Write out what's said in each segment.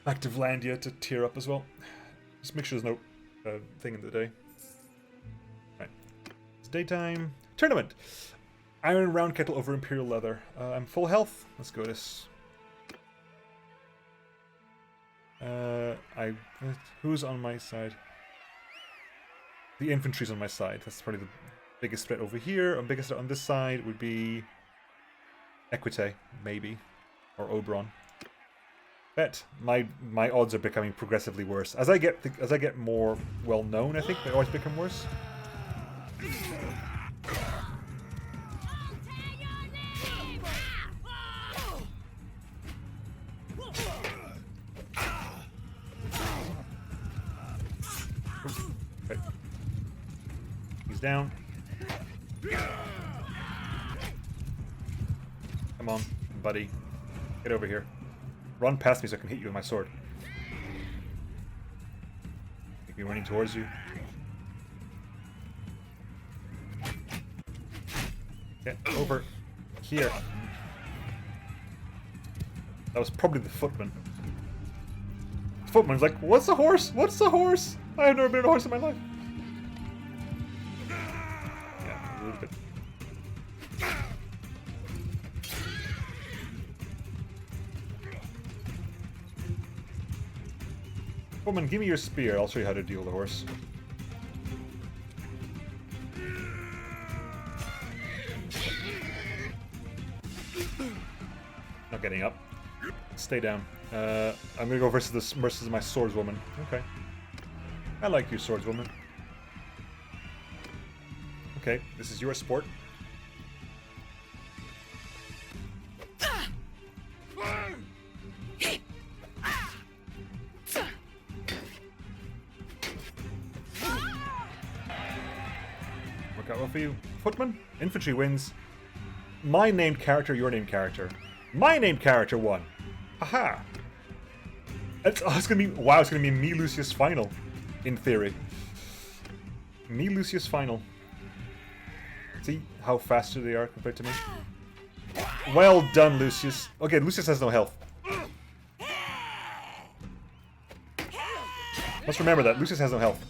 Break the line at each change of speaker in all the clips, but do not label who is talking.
Active Landia to tear up as well. Just make sure there's no thing in the day. Right. It's daytime. Tournament! Iron round kettle over Imperial leather. I'm full health. Let's go this. Who's on my side? The infantry's on my side. That's probably the biggest threat over here. And biggest threat on this side would be Equite, maybe. Or Oberon. Bet my odds are becoming progressively worse. As I get more well known, I think they always become worse. Okay. He's down. Come on, buddy. Get over here. Run past me so I can hit you with my sword. Make me running towards you. Get over here. That was probably the footman. The footman's like, what's a horse? What's a horse? I have never been on a horse in my life. Yeah, a little bit. Woman, give me your spear. I'll show you how to deal with a horse. Not getting up. Stay down. I'm gonna go versus my swordswoman. Okay. I like you, swordswoman. Okay, this is your sport. Work out well for you. Footman, infantry wins. My named character, your named character. My named character won. Haha. It's gonna be wow. It's gonna be me Lucius final, in theory. Me Lucius final. See how faster they are compared to me. Well done, Lucius. Okay, Lucius has no health. Let's remember that Lucius has no health.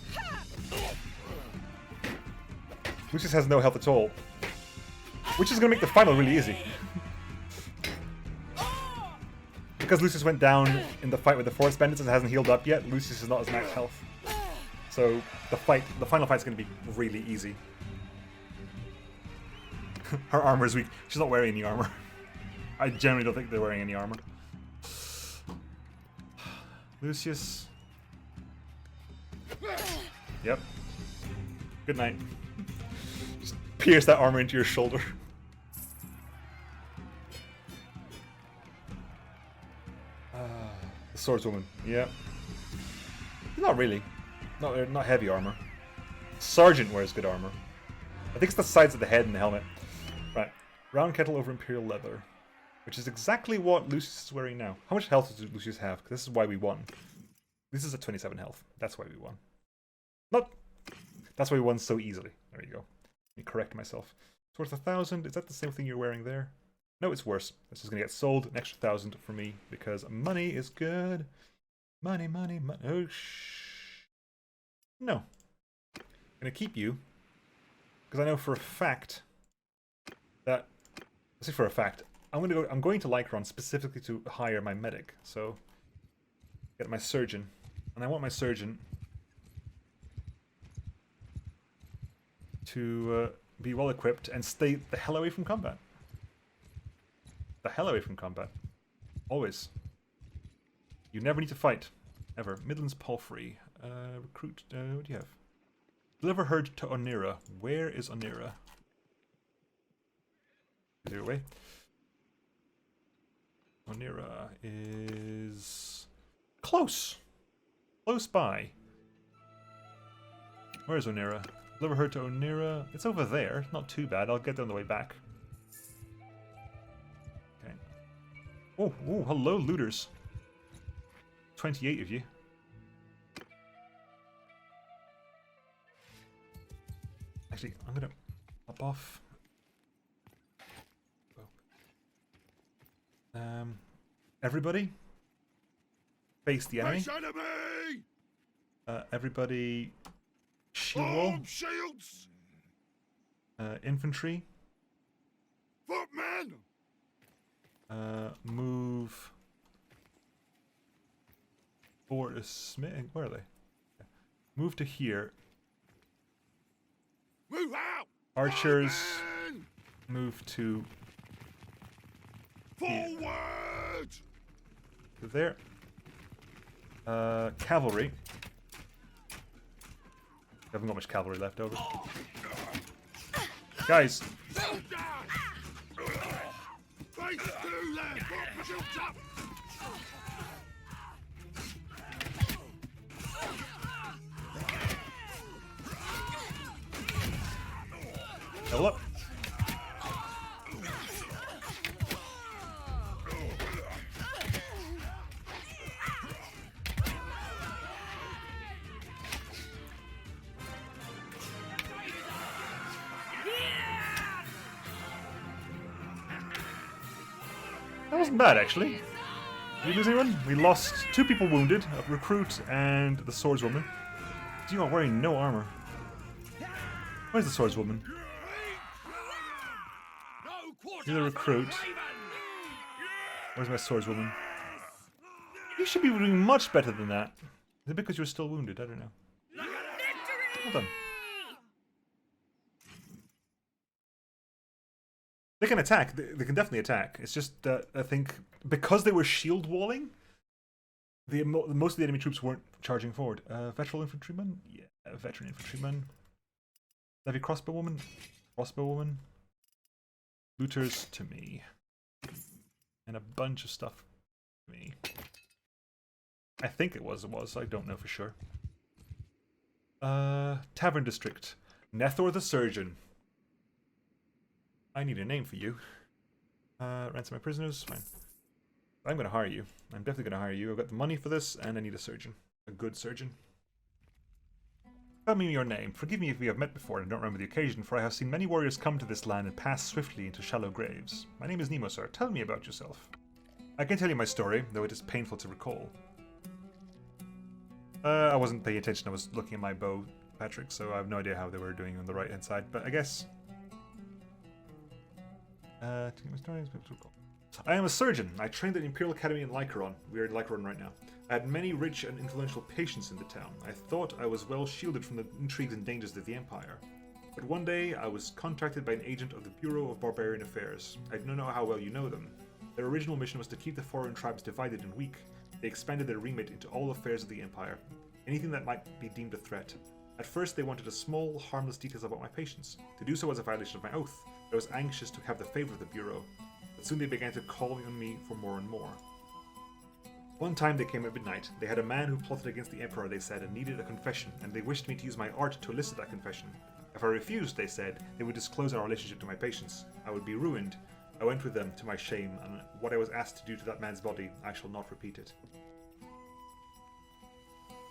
Lucius has no health at all, which is gonna make the final really easy. Because Lucius went down in the fight with the Forest Bandits and hasn't healed up yet, Lucius is not as max health. So the final fight's going to be really easy. Her armor is weak. She's not wearing any armor. I generally don't think they're wearing any armor. Lucius. Yep. Good night. Just pierce that armor into your shoulder. The swordswoman, yeah. Not really. Not heavy armor. Sergeant wears good armor. I think it's the sides of the head and the helmet. Right. Round kettle over Imperial leather. Which is exactly what Lucius is wearing now. How much health does Lucius have? Because this is why we won. This is at 27 health. That's why we won. That's why we won so easily. There you go. Let me correct myself. It's worth 1,000. Is that the same thing you're wearing there? No, it's worse. This is going to get sold. An extra 1,000 for me because money is good. Money, money, money. Oh, no. I'm going to keep you because I know for a fact that. Let's say for a fact. I'm going to Lycron specifically to hire my medic. So get my surgeon, and I want my surgeon to be well equipped and stay the hell away from combat. The hell away from combat. Always. You never need to fight. Ever. Midlands Palfrey. Recruit. What do you have? Deliver herd to Onira. Where is Onira? Is there a way? Onira is close. Close by. Where is Onira? Deliver herd to Onira. It's over there. Not too bad. I'll get there on the way back. Oh, hello, looters. 28 of you. Actually, I'm gonna pop off. Everybody, face the enemy.
Face enemy!
Everybody, shield wall.
Arm shields!
Infantry.
Footmen!
Move forward to Smith. Where are they? Move to here.
Move out!
Archers.
Footmen!
Move to
Forward!
there. Cavalry. Haven't got much cavalry left over. Guys.
Face to left! Put shields up!
Level up. That wasn't bad, actually. Did we lose anyone? We lost 2 people wounded, a recruit and the swordswoman. You are wearing no armor. Where's the swordswoman? You're the recruit. Where's my swordswoman? You should be doing much better than that. Is it because you're still wounded? I don't know. Well done. They can attack. They can definitely attack. It's just that I think because they were shield walling, most of the enemy troops weren't charging forward. Veteran infantryman? Yeah, veteran infantryman. Heavy crossbowwoman? Crossbowwoman. Looters to me. And a bunch of stuff to me. I think it was. I don't know for sure. Tavern district. Nethor the Surgeon. I need a name for you. Ransom my prisoners. Fine. I'm going to hire you. I'm definitely going to hire you. I've got the money for this, and I need a surgeon. A good surgeon. Tell me your name. Forgive me if we have met before and don't remember the occasion, for I have seen many warriors come to this land and pass swiftly into shallow graves. My name is Nemo, sir. Tell me about yourself. I can tell you my story, though it is painful to recall. I wasn't paying attention. I was looking at my bow, Patrick, so I have no idea how they were doing on the right-hand side, but I guess... I am a surgeon. I trained at the Imperial Academy in Lycaron. We are in Lycaron right now. I had many rich and influential patients in the town. I thought I was well shielded from the intrigues and dangers of the Empire. But one day, I was contacted by an agent of the Bureau of Barbarian Affairs. I don't know how well you know them. Their original mission was to keep the foreign tribes divided and weak. They expanded their remit into all affairs of the Empire. Anything that might be deemed a threat. At first, they wanted a small, harmless details about my patients. To do so was a violation of my oath. I was anxious to have the favor of the Bureau. But soon they began to call on me for more and more. One time they came at midnight. They had a man who plotted against the Emperor, they said, and needed a confession, and they wished me to use my art to elicit that confession. If I refused, they said, they would disclose our relationship to my patients. I would be ruined. I went with them, to my shame, and what I was asked to do to that man's body, I shall not repeat it.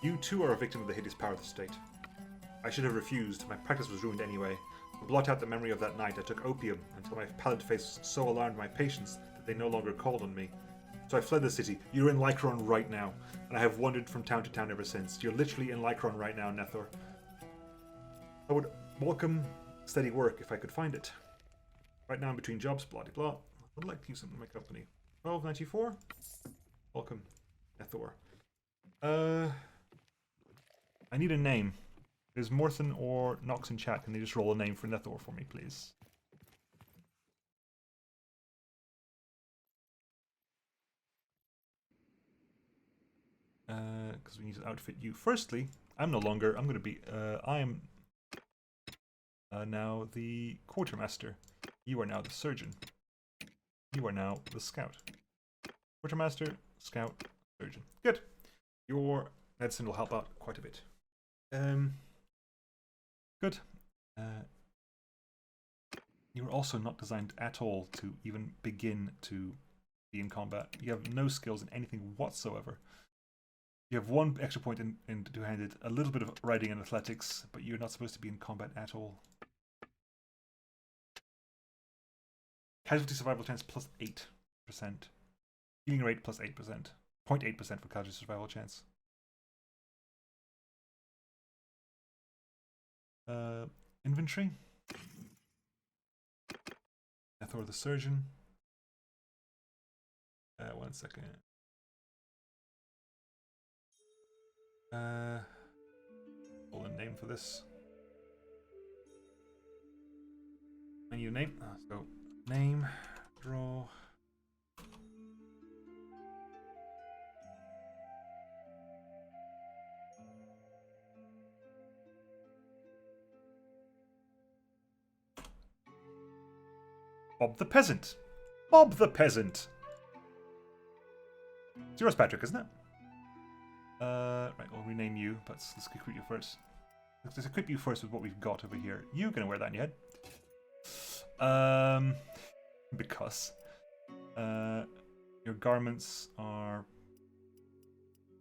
You too are a victim of the hideous power of the state. I should have refused. My practice was ruined anyway. To blot out the memory of that night, I took opium until my pallid face so alarmed my patients that they no longer called on me. So I fled the city. You're in Lycaron right now, and I have wandered from town to town ever since. You're literally in Lycaron right now, Nethor. I would welcome steady work if I could find it. Right now I'm between jobs, blah blah blah. I would like to use something in my company. 1294? Welcome, Nethor. I need a name. Is Morthen or Nox in chat? Can they just roll a name for Nethor for me, please? Because we need to outfit you. Firstly, I'm no longer. I'm going to be. I am now the quartermaster. You are now the surgeon. You are now the scout. Quartermaster, scout, surgeon. Good. Your medicine will help out quite a bit. Good. You are also not designed at all to even begin to be in combat. You have no skills in anything whatsoever. You have one extra point in two-handed, a little bit of riding and athletics, but you're not supposed to be in combat at all. Casualty survival chance plus 8%. Healing rate plus 8%. 0.8% for casualty survival chance. Inventory. Ethor the Surgeon. 1 second. Pull a name for this. Menu name. So name, draw. Bob the Peasant. Bob the Peasant. It's yours, Patrick, isn't it? Right, we'll rename you, but let's equip you first. Let's equip you first with what we've got over here. You're gonna wear that on your head. Because your garments are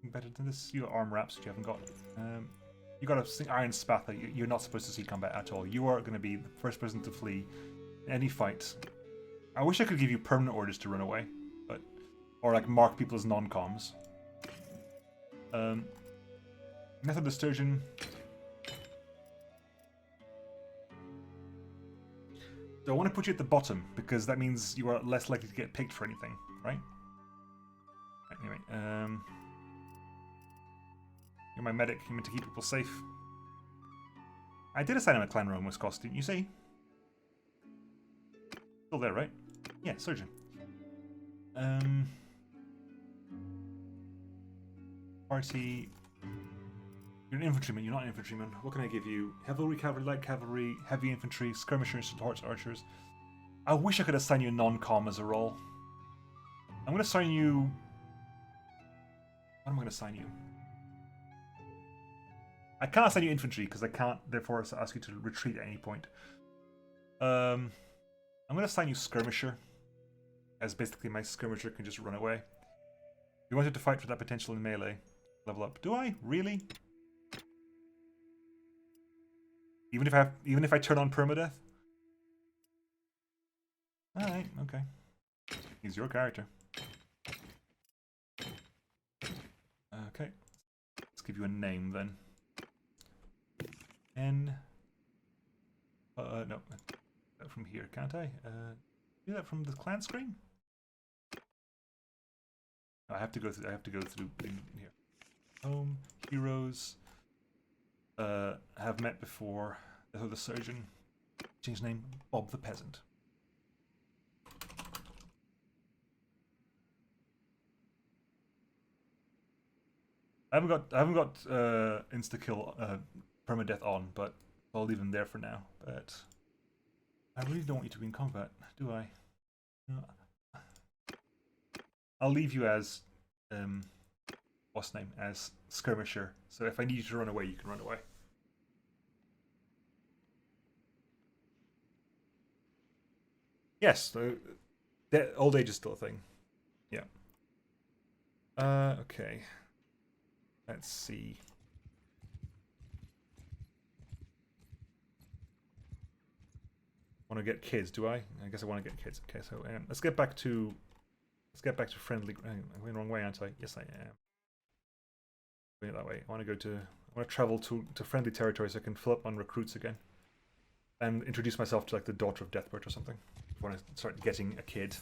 better than this. You got arm wraps, which you haven't got. You got a iron spatha. You're not supposed to see combat at all. You are going to be the first person to flee in any fight. I wish I could give you permanent orders to run away, but or like mark people as non-coms. Method of Sturgeon. So I want to put you at the bottom because that means you are less likely to get picked for anything, right? Anyway, you're my medic. You meant to keep people safe. I did assign him a Clan Romus costume, you see? Still there, right? Yeah, Surgeon. Party. You're an infantryman, you're not an infantryman. What can I give you? Cavalry, cavalry, light cavalry, heavy infantry, skirmishers, horse archers. I wish I could assign you a non-com as a role. I'm going to assign you... What am I going to assign you? I can't assign you infantry because I can't, therefore, ask you to retreat at any point. I'm going to assign you skirmisher, as basically my skirmisher can just run away. You wanted to fight for that potential in melee. Level up. Do I? Really? Even if I turn on permadeath? Alright, okay. He's your character. Okay. Let's give you a name then. N. No. From here, can't I? Do that from the clan screen? No, I have to go through in here. Home, heroes. Have met before. The Surgeon. Change name. Bob the Peasant. I haven't got insta kill permadeath on, but I'll leave him there for now. But I really don't want you to be in combat, do I? No. I'll leave you as what's name? As skirmisher. So if I need you to run away, you can run away. Yes, old age is still a thing. Yeah. Okay. Let's see. Want to get kids? Do I? I guess I want to get kids. Okay, so let's get back to friendly. I'm going the wrong way, aren't I? Yes, I am. Going that way. I want to travel to friendly territory so I can fill up on recruits again, and introduce myself to like the daughter of Deathbird or something. I want to start getting a kid.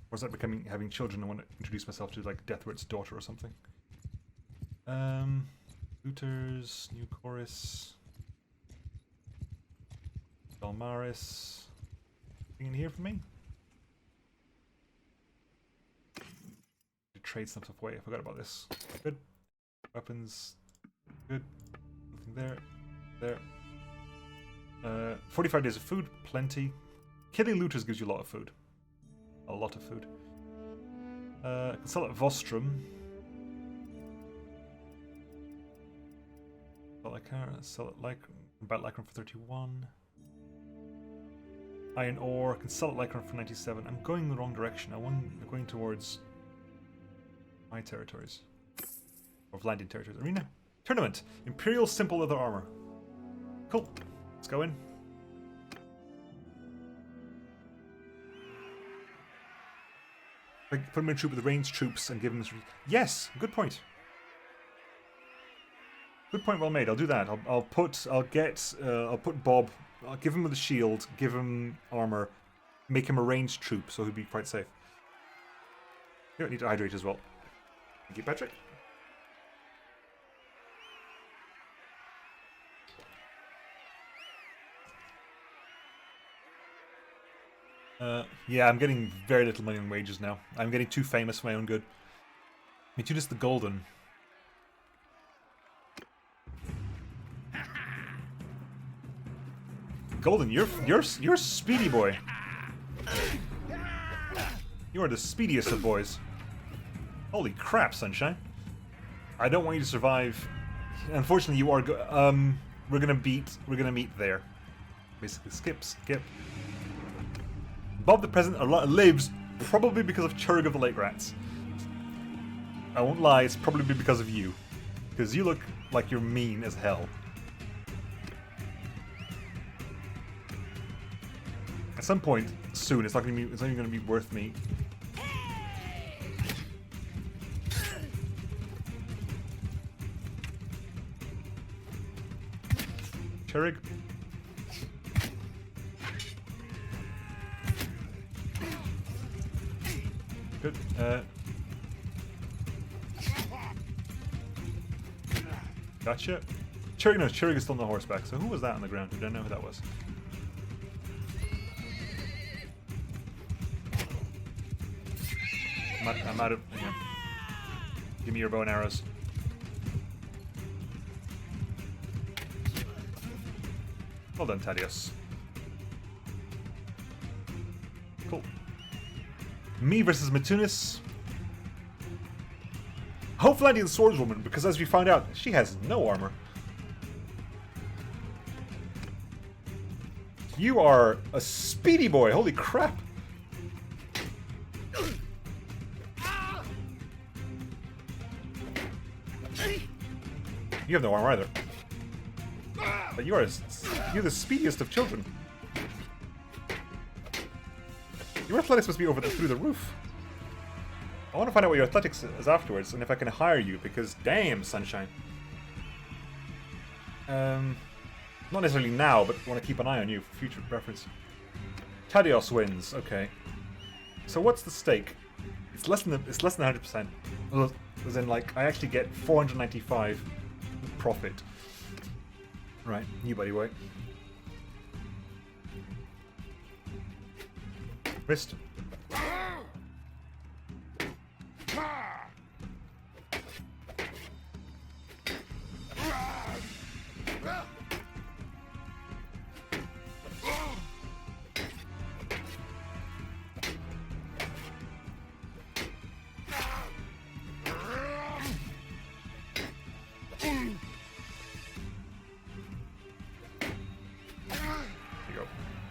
Or is that having children? I want to introduce myself to like Deathbird's daughter or something. Looters, new chorus. Dalmaris. Anything in here for me? Trade some stuff away. I forgot about this. Good. Weapons. Good. Nothing there. There. 45 days of food. Plenty. Killing looters gives you a lot of food. A lot of food. I can sell at Vostrum. Sell it like Bat Lycron for 31. Iron ore. I can sell it Lycron for 97. I'm going in the wrong direction. I'm going towards my territories. Or Vlandian territories. Arena. Tournament. Imperial simple leather armor. Cool. Let's go in. Like, put him in a troop with the ranged troops and give him... Yes! Good point. Good point, well made. I'll do that. I'll put Bob. I'll give him with a shield. Give him armor. Make him a ranged troop, so he'll be quite safe. You don't need to hydrate as well. Thank you, Patrick. Yeah, I'm getting very little money on wages now. I'm getting too famous for my own good. Mitudis the Golden. Golden, you're speedy boy. You are the speediest of boys. Holy crap, Sunshine! I don't want you to survive. Unfortunately, you are. We're gonna meet there. Basically, skip. Bob the President lives probably because of Churg of the Lake Rats. I won't lie, it's probably because of you, because you look like you're mean as hell. At some point soon, it's not even gonna be worth me. Churg. Good. Gotcha. Churg is still on the horseback, so who was that on the ground? I don't know who that was. I'm out of... Yeah. Give me your bow and arrows. Well done, Thaddeus. Cool. Me versus Matunis. Hopefully I need the swordswoman, because as we found out, she has no armor. You are a speedy boy, holy crap! You have no armor either. But you're the speediest of children. Your athletics must be through the roof. I want to find out what your athletics is afterwards, and if I can hire you, because damn, Sunshine. Not necessarily now, but want to keep an eye on you for future reference. Thaddeus wins. Okay. So what's the stake? It's less than 100%. As in, like, I actually get 495 profit. Right, you buddy boy. Wrist.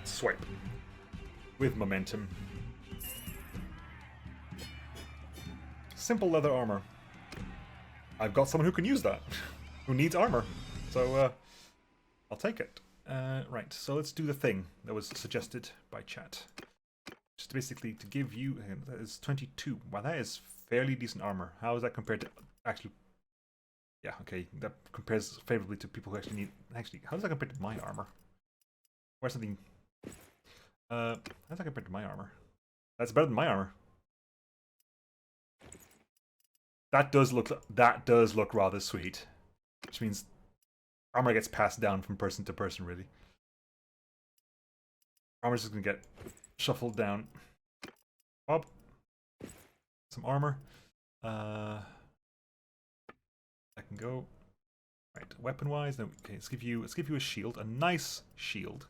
Swipe. With momentum. Simple leather armor. I've got someone who can use that. Who needs armor. So, I'll take it. Right, so let's do the thing that was suggested by chat. Just basically to give you... that is 22. Wow, that is fairly decent armor. How is that compared to... Actually... Yeah, okay. That compares favorably to people who actually need... Actually, how does that compare to my armor? Or something... how's that compared to my armor? That's better than my armor. That does look rather sweet. Which means armor gets passed down from person to person, really. Armor's just gonna get shuffled down. Bob. Some armor. I can go. Right, weapon-wise, then okay, let's give you a shield. A nice shield.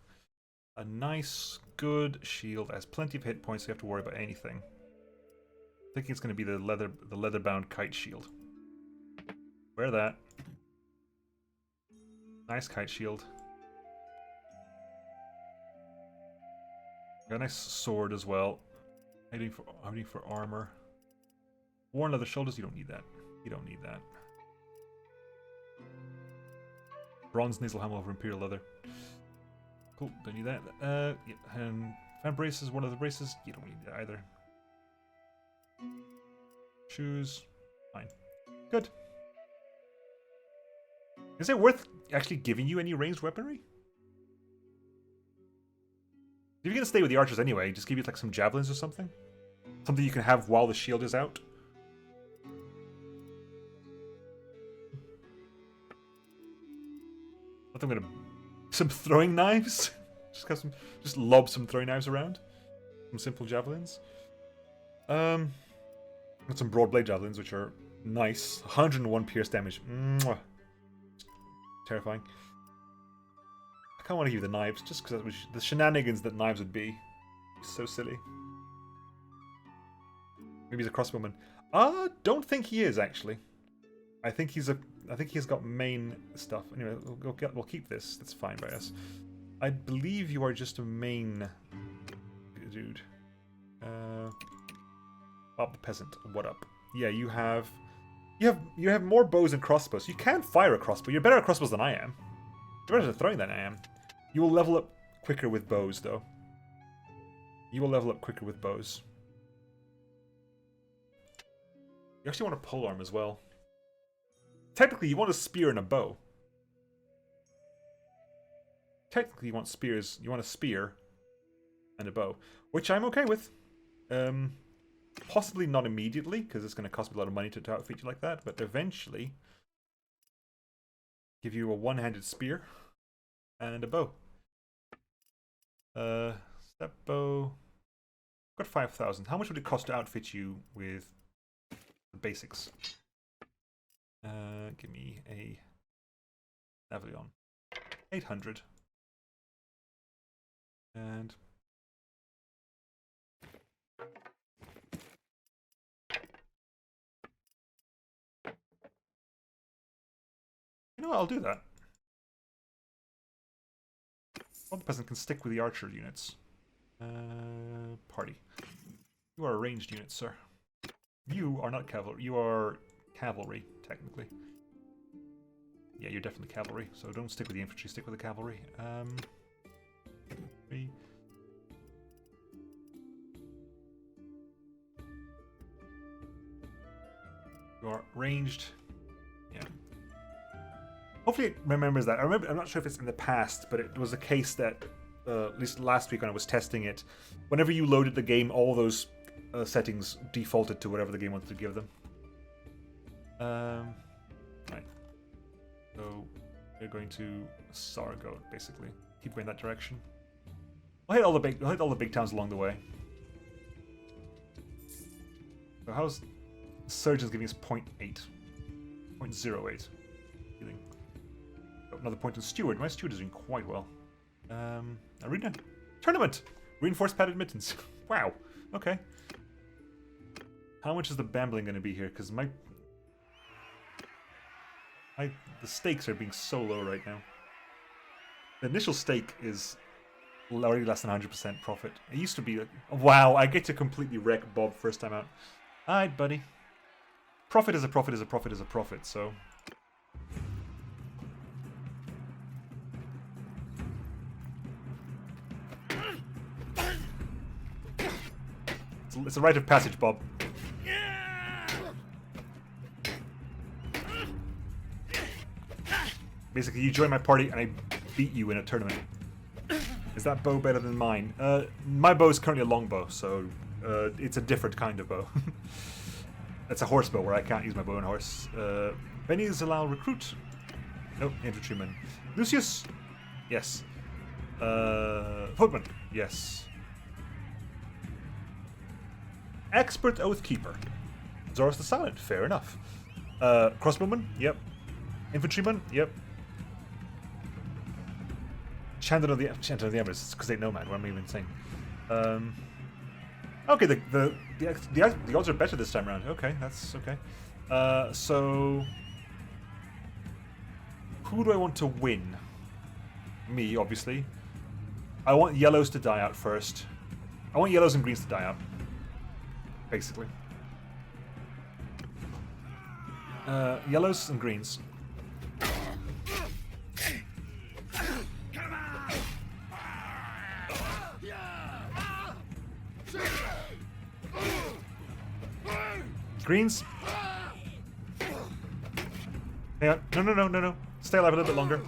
A nice, good shield. It has plenty of hit points, so you have to worry about anything. I think it's going to be the leather-bound kite shield. Wear that. Nice kite shield. Got a nice sword as well. Hiding for armor. Worn leather shoulders. You don't need that. You don't need that. Bronze nasal helmet over imperial leather. Cool, don't need that. Yeah, and fan braces, one of the braces, you don't need that either. Choose. Fine. Good. Is it worth actually giving you any ranged weaponry? If you're gonna stay with the archers anyway, just give you like some javelins or something. Something you can have while the shield is out. I'm gonna some throwing knives. Just lob some throwing knives around. Some simple javelins. Got some broad blade javelins, which are nice. 101 pierce damage. Mwah. Terrifying. I kind of want to give you the knives, just because the shenanigans that knives would be. So silly. Maybe he's a crossbowman. Don't think he is actually. I think he's got main stuff. Anyway, we'll keep this. That's fine by us. I believe you are just a main dude. Bob the peasant. What up? Yeah, you have more bows and crossbows. You can fire a crossbow. You're better at crossbows than I am. You're better at throwing than I am. You will level up quicker with bows, though. You will level up quicker with bows. You actually want a polearm as well. Technically, you want a spear and a bow. Technically, you want spears. You want a spear and a bow, which I'm okay with. Possibly not immediately, because it's going to cost me a lot of money to outfit you like that. But eventually, give you a one-handed spear and a bow. Step bow. Got 5,000. How much would it cost to outfit you with the basics? Give me a Napoleon. 800. And you know what, I'll do that. Well, the peasant can stick with the archer units. Party. You are a ranged unit, sir. You are not cavalry. You are cavalry, technically. Yeah, you're definitely cavalry, so don't stick with the infantry, stick with the cavalry. You are ranged. Yeah. Hopefully it remembers that. I'm not sure if it's in the past, but it was a case that, at least last week when I was testing it, whenever you loaded the game, all those settings defaulted to whatever the game wanted to give them. Right. So we're going to Sargo, basically. Keep going that direction. I'll hit all the big towns along the way. So how's Surgeon's giving us 0.8. 0.08. Healing. Oh, another point on Steward. My Steward is doing quite well. Arena. Tournament! Reinforced padded mittens. Wow. Okay. How much is the bambling going to be here? Because the stakes are being so low right now. The initial stake is already less than 100% profit. It used to be like, wow, I get to completely wreck Bob first time out. Alright, buddy. Profit is a profit is a profit is a profit, so... It's a rite of passage, Bob. Basically, you join my party and I beat you in a tournament. Is that bow better than mine? My bow is currently a longbow, so it's a different kind of bow. It's a horse bow where I can't use my bow and horse. Benny's allow recruit. Nope, infantryman. Lucius? Yes. Footman? Yes. Expert Oathkeeper. Zorus the Silent? Fair enough. Crossbowman? Yep. Infantryman? Yep. Chandler of the Embers, because they know, man. What am I even saying? Okay, the odds are better this time around. Okay, that's okay. So who do I want to win? Me, obviously. I want yellows to die out first. I want yellows and greens to die out. Basically. Yellows and greens. Greens. Hang on. No, no, no, no, no. Stay alive a little bit longer.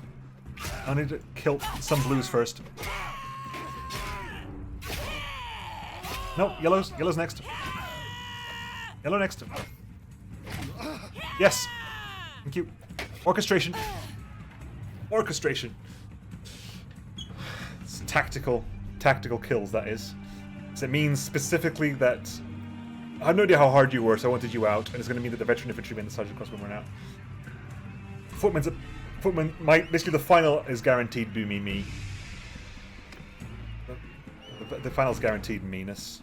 I need to kill some blues first. No, yellows. Yellows next. Yellow next. Yes. Thank you. Orchestration. Orchestration. It's tactical kills, that is. So it means specifically that I have no idea how hard you were, so I wanted you out, and it's going to mean that the veteran infantryman and the sergeant crossbowmen run out. Footman, basically the final is guaranteed to be me. The final's guaranteed meanness.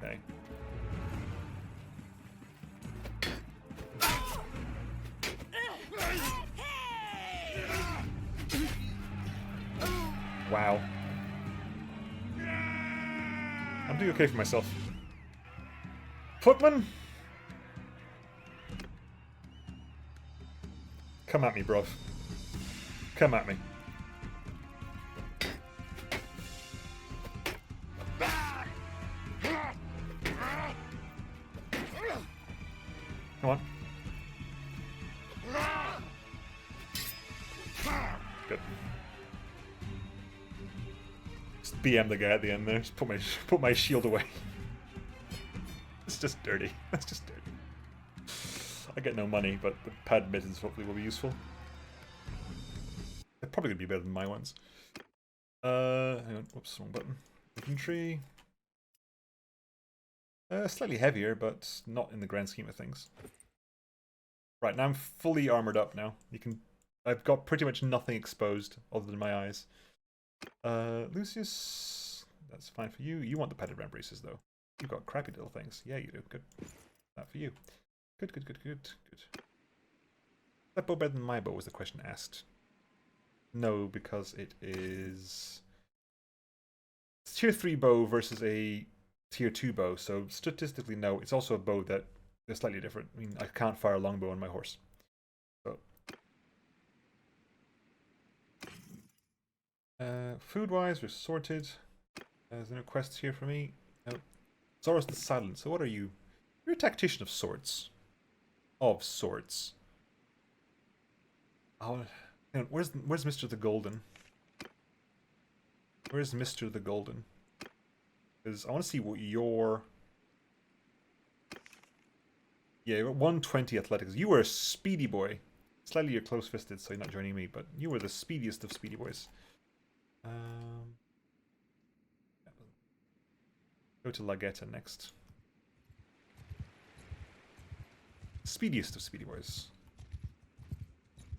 Okay. Wow. I'm doing okay for myself. Footman? Come at me, bruv. Come at me. Come on. Good. Just BM the guy at the end there. Just put my shield away. It's just dirty. That's just dirty. I get no money, but the pad mittens hopefully will be useful. They're probably going to be better than my ones. Hang on. Whoops, wrong button. Infantry. Slightly heavier, but not in the grand scheme of things. Right, now I'm fully armored up now. I've got pretty much nothing exposed other than my eyes. Lucius, that's fine for you. You want the padded ram braces though. You've got crappy little things. Yeah, you do. Good. That for you. Good. Is that bow better than my bow, was the question asked. No, because it is... It's tier 3 bow versus a tier 2 bow, so statistically no. It's also a bow that is slightly different. I mean, I can't fire a longbow on my horse. So... food-wise, we're sorted. There's no quests here for me. No. Zoros the Silent. So what are you? You're a tactician of sorts. Of sorts. Oh, hang on, where's Mr. the Golden? Where's Mr. the Golden? Because I want to see what your... Yeah, you're 120 athletics. You were a speedy boy. Slightly you're close-fisted, so you're not joining me, but you were the speediest of speedy boys. Go to Lagetta next. Speediest of speedy boys.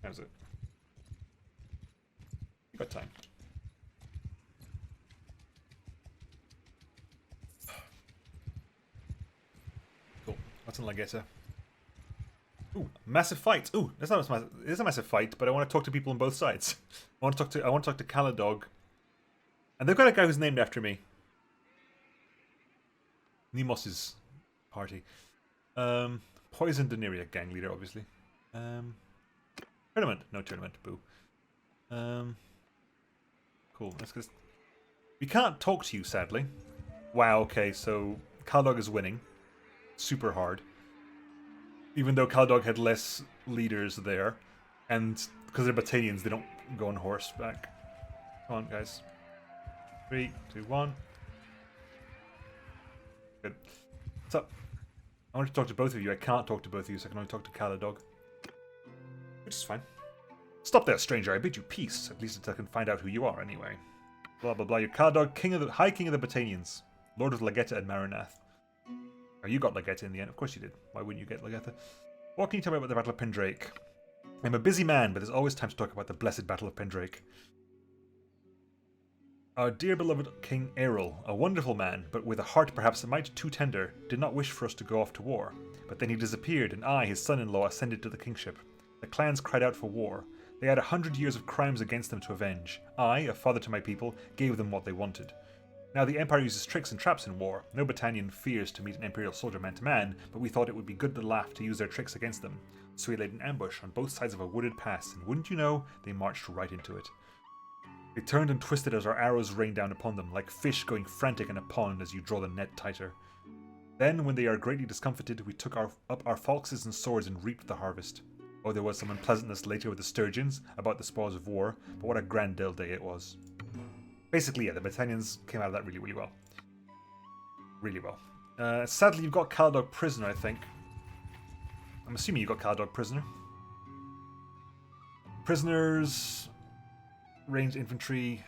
How's it? You got time. Cool. What's in Lagetta? Ooh, massive fight. Ooh, that's not massive. It is a massive fight, but I want to talk to people on both sides. I want to talk to Caladog. And they've got a guy who's named after me. Nemos's party. Poison Daenerys, gang leader, obviously. Tournament. No tournament. Boo. Cool. Let's just... We can't talk to you, sadly. Wow, okay, so Caladog is winning. Super hard. Even though Caladog had less leaders there. And because they're Battanians, they don't go on horseback. Come on, guys. 3, 2, 1. Good. What's up? I want to talk to both of you. I can't talk to both of you, so I can only talk to Caladog. Which is fine. Stop there, stranger. I bid you peace. At least I can find out who you are, anyway. Blah, blah, blah. You're Caladog, High King of the Battanians. Lord of Lagetta and Marinath. Oh, you got Lagetta in the end. Of course you did. Why wouldn't you get Lagetta? What can you tell me about the Battle of Pendrake? I'm a busy man, but there's always time to talk about the blessed Battle of Pendrake. Our dear beloved King Errol, a wonderful man, but with a heart perhaps a mite too tender, did not wish for us to go off to war. But then he disappeared, and I, his son-in-law, ascended to the kingship. The clans cried out for war. They had 100 years of crimes against them to avenge. I, a father to my people, gave them what they wanted. Now the Empire uses tricks and traps in war. No Battanian fears to meet an Imperial soldier man to man, but we thought it would be good to laugh to use their tricks against them. So we laid an ambush on both sides of a wooded pass, and wouldn't you know, they marched right into it. They turned and twisted as our arrows rained down upon them, like fish going frantic in a pond as you draw the net tighter. Then, when they are greatly discomfited, we took up our falxes and swords and reaped the harvest. Oh, there was some unpleasantness later with the sturgeons about the spoils of war, but what a grand day it was. Basically, yeah, the battalions came out of that really, really well. Really well. Sadly, you've got Caldog prisoner, I think. I'm assuming you got Caldog prisoner. Prisoners, ranged infantry.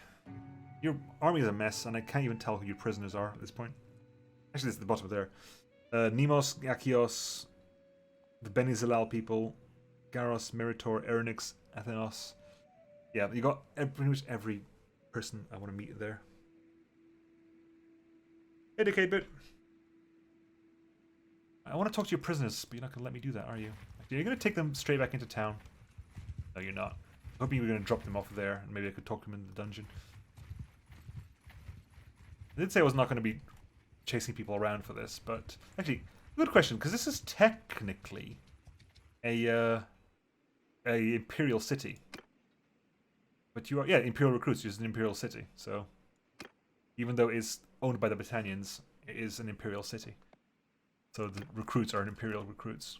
Your army is a mess, and I can't even tell who your prisoners are at this point. Actually, it's at the bottom there. Nemos, Achios, the Beni Zalal people, Garos, Meritor, Erinix, Athenos. Yeah, you got pretty much every person I want to meet there. Hey, Decade-Bit. I want to talk to your prisoners, but you're not going to let me do that, are you? You're going to take them straight back into town. No, you're not. I'm hoping you were going to drop them off there, and maybe I could talk to them in the dungeon. I did say I was not going to be chasing people around for this, but actually, good question, because this is technically a imperial city. But you are, yeah, imperial recruits, which is an imperial city. So even though it's owned by the battalions, it is an imperial city. So the recruits are imperial recruits.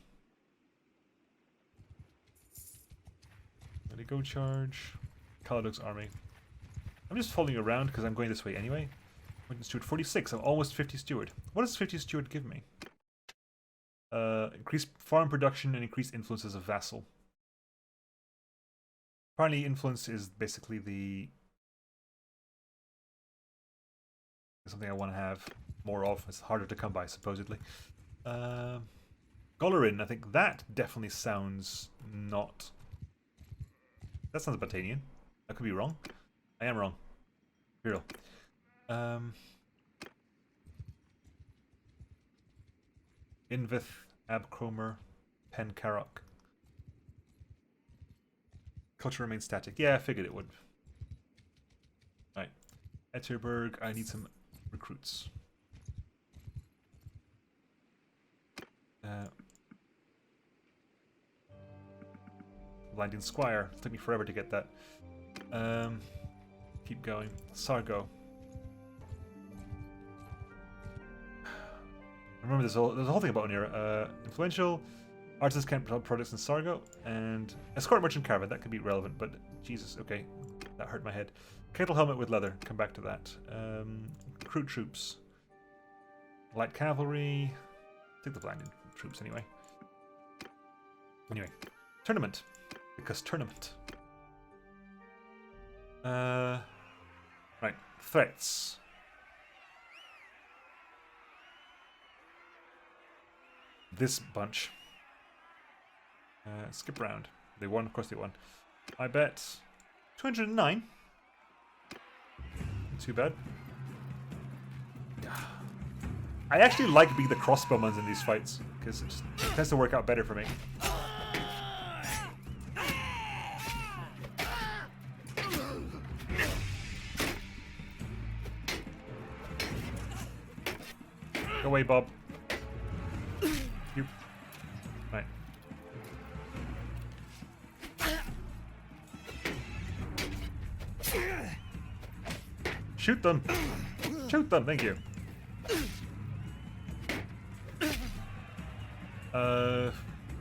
Ready, go charge. Caladog's army. I'm just following around because I'm going this way anyway. Steward 46. I'm almost 50 steward. What does 50 steward give me? Increased farm production and increased influence as a vassal. Apparently influence is basically the something I want to have more of. It's harder to come by, supposedly. Golorin, I think that definitely sounds not... That sounds Battanian. I could be wrong. I am wrong. Imperial. Invith, Abcromer, Pencarok. Culture remains static. Yeah, I figured it would. Right. Etterberg, I need some recruits. Blindian Squire. It took me forever to get that. Keep going. Sargo. Remember, there's a whole thing about Onira. Influential. Artisans can't put products in Sargo. And Escort Merchant Caravan. That could be relevant, but Jesus, okay. That hurt my head. Kettle Helmet with leather. Come back to that. Recruit troops. Light Cavalry. Take the Blindian troops anyway. Anyway. Tournament. Because tournament. Right. Threats. This bunch. Skip round. They won, of course they won. I bet 209. Too bad. I actually like being the crossbowmen in these fights because it tends to work out better for me. Go away, Bob. You. Right. Shoot them. Shoot them. Thank you.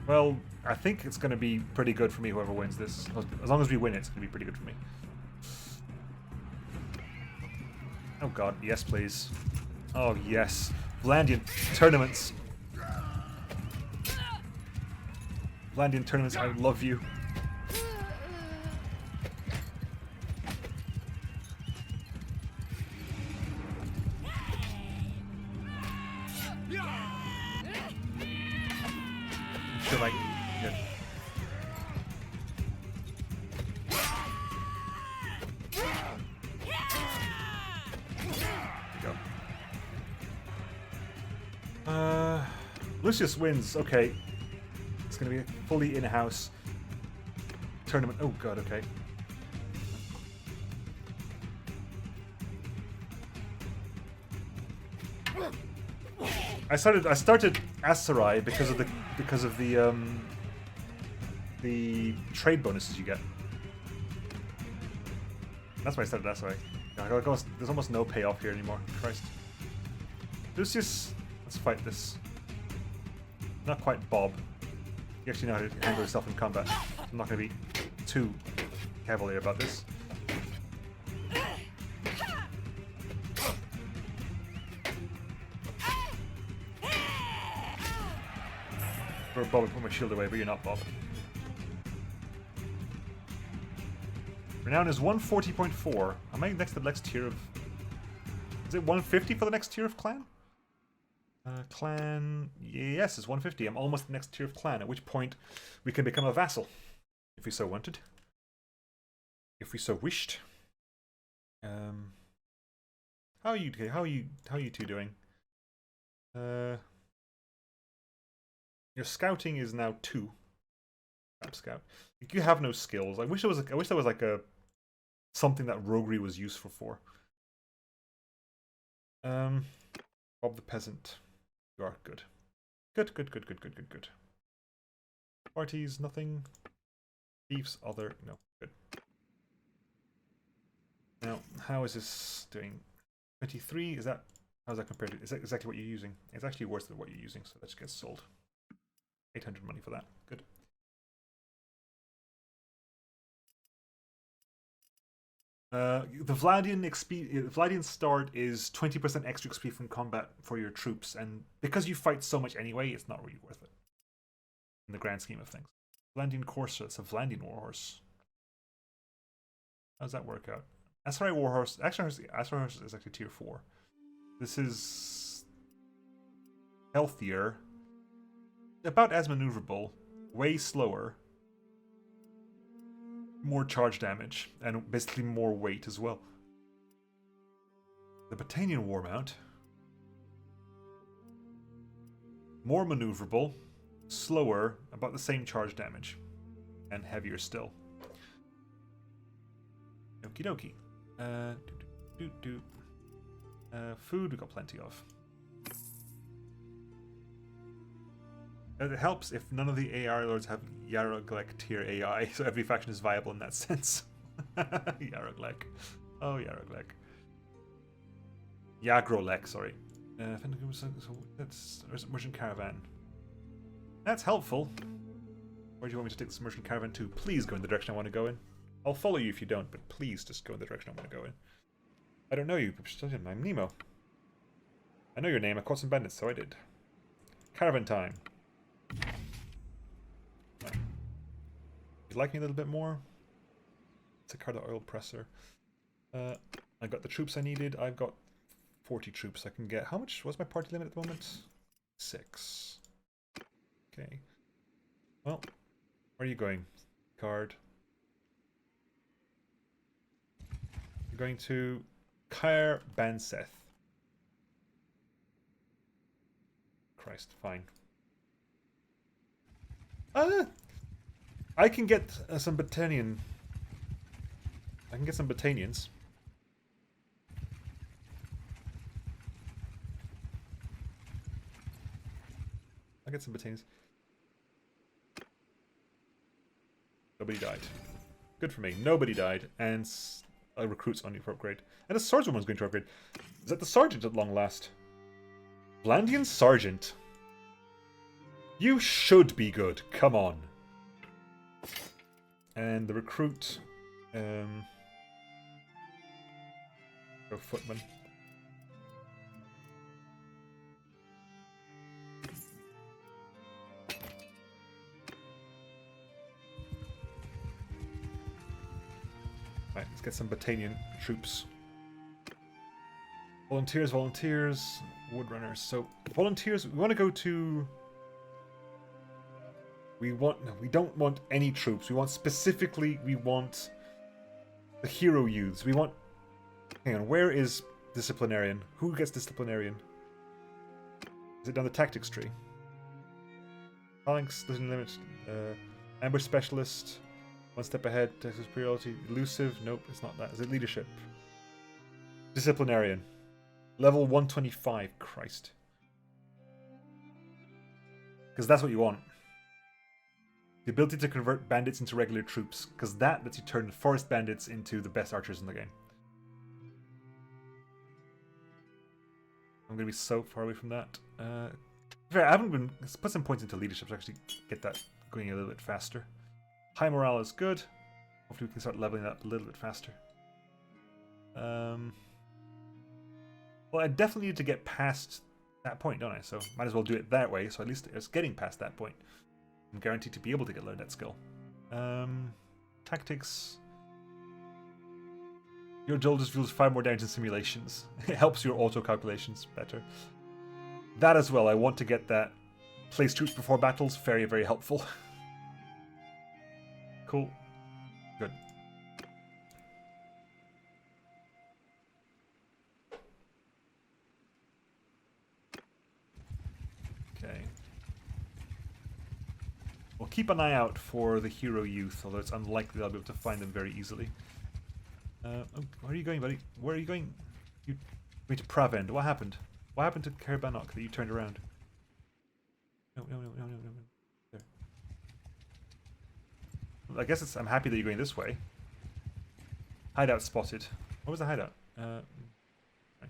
Well, I think it's going to be pretty good for me, whoever wins this. As long as we win, it's going to be pretty good for me. Oh god, yes please. Oh yes. Vlandian tournaments. Vlandian tournaments, I love you. Sure, like, good. Lucius wins. Okay. It's going to be a fully in-house tournament. Oh god, okay. I started Asarai because of the trade bonuses you get. That's why I started Asarai. There's almost no payoff here anymore. Christ. Lucius Let's fight this. Not quite Bob. You actually know how to handle yourself in combat. I'm not going to be too cavalier about this. Or Bob, I put my shield away, but you're not Bob. Renown is 140.4. Am I next to the next tier of... Is it 150 for the next tier of clan? Clan... Yes, it's 150. I'm almost the next tier of clan, at which point we can become a vassal. If we so wanted. If we so wished. How are you two doing? Your scouting is now 2. Scout. You have no skills. I wish there was like a something that roguery was useful for. Bob the peasant. You are good. Good. Parties, nothing. Thieves, other, no, good. Now, how is this doing? 23, is that, how's that compared to, is that exactly what you're using? It's actually worse than what you're using, so that just gets sold. 800 money for that, good. The Vladian start is 20% extra XP from combat for your troops, and because you fight so much anyway, it's not really worth it in the grand scheme of things. Vladian Corsa, it's a Vladian warhorse. How does that work out? Asari warhorse, Asari warhorse is actually tier 4. This is healthier, about as maneuverable, way slower. More charge damage, and basically more weight as well. The Battanian Warmount. More maneuverable, slower, about the same charge damage, and heavier still. Okie dokie. Food we got plenty of. It helps if none of the AR lords have Yarroglek tier AI, so every faction is viable in that sense. Yarroglek. Oh, Yarroglek. Yagrolek, sorry. That's merchant caravan. That's helpful. Where do you want me to take this merchant caravan to? Please go in the direction I want to go in. I'll follow you if you don't, but please just go in the direction I want to go in. I don't know you, but I'm Nemo. I know your name. I caught some bandits, so I did. Caravan time. You'd like me a little bit more? It's a card of oil presser. I got the troops I needed. I've got 40 troops I can get. How much was my party limit at the moment? 6. Okay. Well, where are you going, card? You're going to Kair Banseth. Christ, fine. I can get some Battanian. I can get some Battanians. I'll get some Battanians. Nobody died. Good for me. Nobody died. And a recruit's on you for upgrade. And a swordswoman's going to upgrade. Is that the sergeant at long last? Blandian sergeant. You should be good. Come on. And the recruit. Go footman. Right, let's get some Battanian troops. Volunteers, woodrunners. So volunteers, we want to go to. We don't want any troops. We want specifically, we want the hero youths. We want. Hang on, where is disciplinarian? Who gets disciplinarian? Is it down the tactics tree? Phalanx doesn't limit. Ambush specialist. One step ahead. Tactical superiority. Elusive. Nope, it's not that. Is it leadership? Disciplinarian. Level 125. Christ. Because that's what you want. The ability to convert bandits into regular troops, because that lets you turn forest bandits into the best archers in the game. I'm going to be so far away from that. I haven't been... Let's put some points into leadership to actually get that going a little bit faster. High morale is good. Hopefully we can start leveling that a little bit faster. Well, I definitely need to get past that point, don't I? So might as well do it that way. So at least it's getting past that point. I'm guaranteed to be able to learn that skill. Tactics. Your duel just deals 5 more damage in simulations. It helps your auto calculations better. That as well. I want to get that. Place troops before battles. Very, very helpful. Cool. Good. Okay. We'll keep an eye out for the hero youth, although it's unlikely I'll be able to find them very easily. Oh, where are you going, buddy? Where are you going? You going to Pravend. What happened? What happened to Carbannock that you turned around? No. There. Well, I guess it's... I'm happy that you're going this way. Hideout spotted. What was the hideout? Right.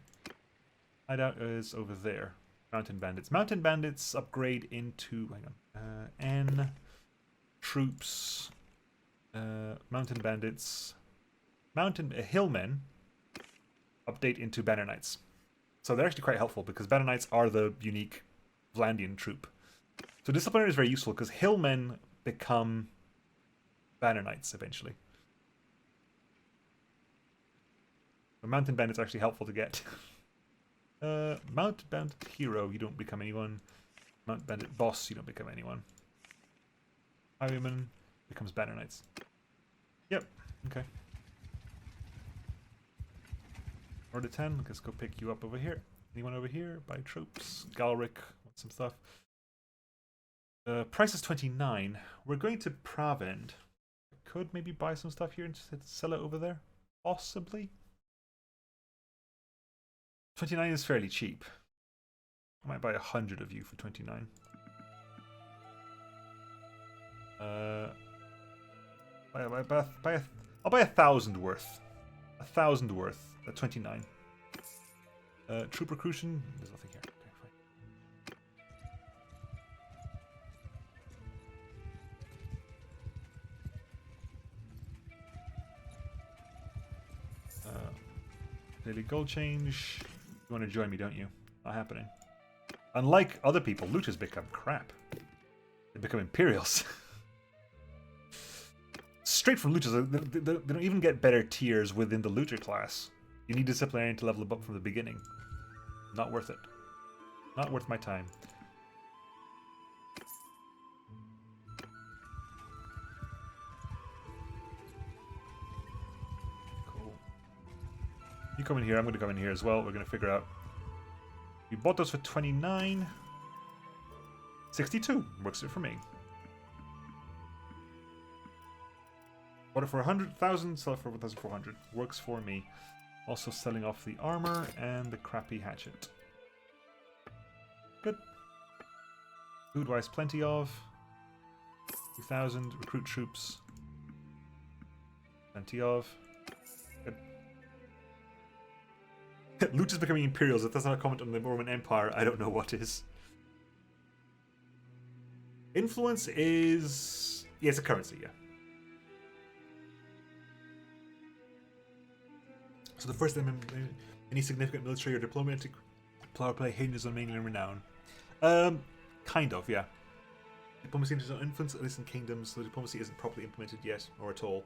Hideout is over there. Mountain Bandits. Mountain Bandits upgrade into... Hang on. N. Troops. Mountain Bandits... Hillmen update into Banner Knights. So they're actually quite helpful because Banner Knights are the unique Vlandian troop. So Disciplinary is very useful because Hillmen become Banner Knights eventually. The Mountain Bandits are actually helpful to get. Mountain Bandit Hero, you don't become anyone. Mountain Bandit Boss, you don't become anyone. Highwayman becomes Banner Knights. Yep, okay. Order 10, let's go pick you up over here. Anyone over here? Buy troops. Galric wants some stuff. Price is 29. We're going to Pravend. Could maybe buy some stuff here and sell it over there? Possibly. 29 is fairly cheap. I might buy 100 of you for 29. I'll buy 1,000 worth. 1,000 worth at 29. Troop recruition. There's nothing here. Okay, fine. Daily gold change. You want to join me, don't you? Not happening. Unlike other people, looters become crap. They become Imperials. Straight from looters, they don't even get better tiers within the looter class. You need disciplinarian to level them up from the beginning. Not worth it. Not worth my time. Cool. You come in here, I'm going to come in here as well. We're going to figure out. We bought those for 29. 62. Works it for me. Bought it for 100,000, sell it for 1,400. Works for me. Also selling off the armour and the crappy hatchet. Good. Food-wise, plenty of. 2,000. Recruit troops. Plenty of. Good. Loot is becoming Imperials. If that's not a comment on the Roman Empire, I don't know what is. Influence is... Yeah, it's a currency, yeah. So the first time any significant military or diplomatic power play hinders on mainland renown. Kind of, yeah. Diplomacy has no influence, at least in kingdoms, so diplomacy isn't properly implemented yet, or at all.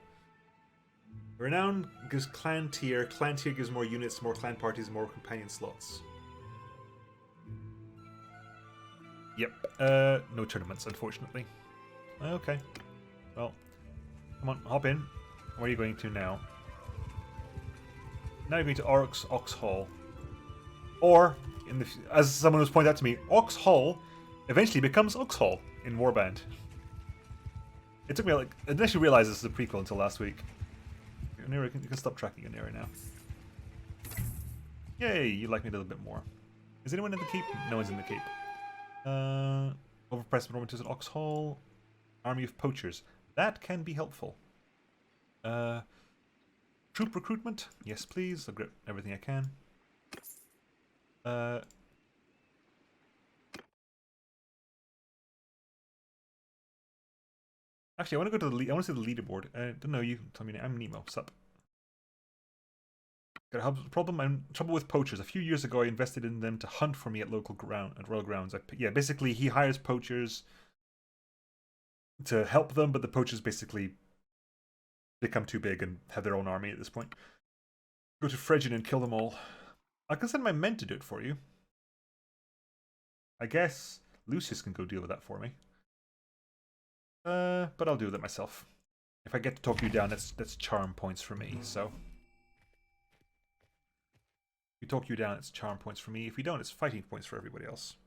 Renown gives clan tier. Clan tier gives more units, more clan parties, more companion slots. Yep. No tournaments, unfortunately. Okay. Well, come on, hop in. Where are you going to now? Now you're going to Ox Hall. Or, as someone was pointed out to me, Ox Hall eventually becomes Ox Hall in Warband. It took me like... I didn't actually realize this is a prequel until last week. You can stop tracking your area now. Yay, you like me a little bit more. Is anyone in the keep? No one's in the keep. Overpriced Romantism at Ox Hall. Army of Poachers. That can be helpful. Troop recruitment? Yes, please. I'll grab everything I can. Actually, I want to go to the I want to see the leaderboard. Don't know, you tell me. I'm Nemo. Sup? Got a problem. I'm in trouble with poachers. A few years ago, I invested in them to hunt for me at Royal Grounds. Yeah, basically, he hires poachers to help them, but the poachers basically become too big and have their own army at this point. Go to Phrygian and kill them all. I can send my men to do it for you. I guess Lucius can go deal with that for me. But I'll do that myself. If I get to talk you down, that's charm points for me, so. If we talk you down, it's charm points for me. If we don't, it's fighting points for everybody else.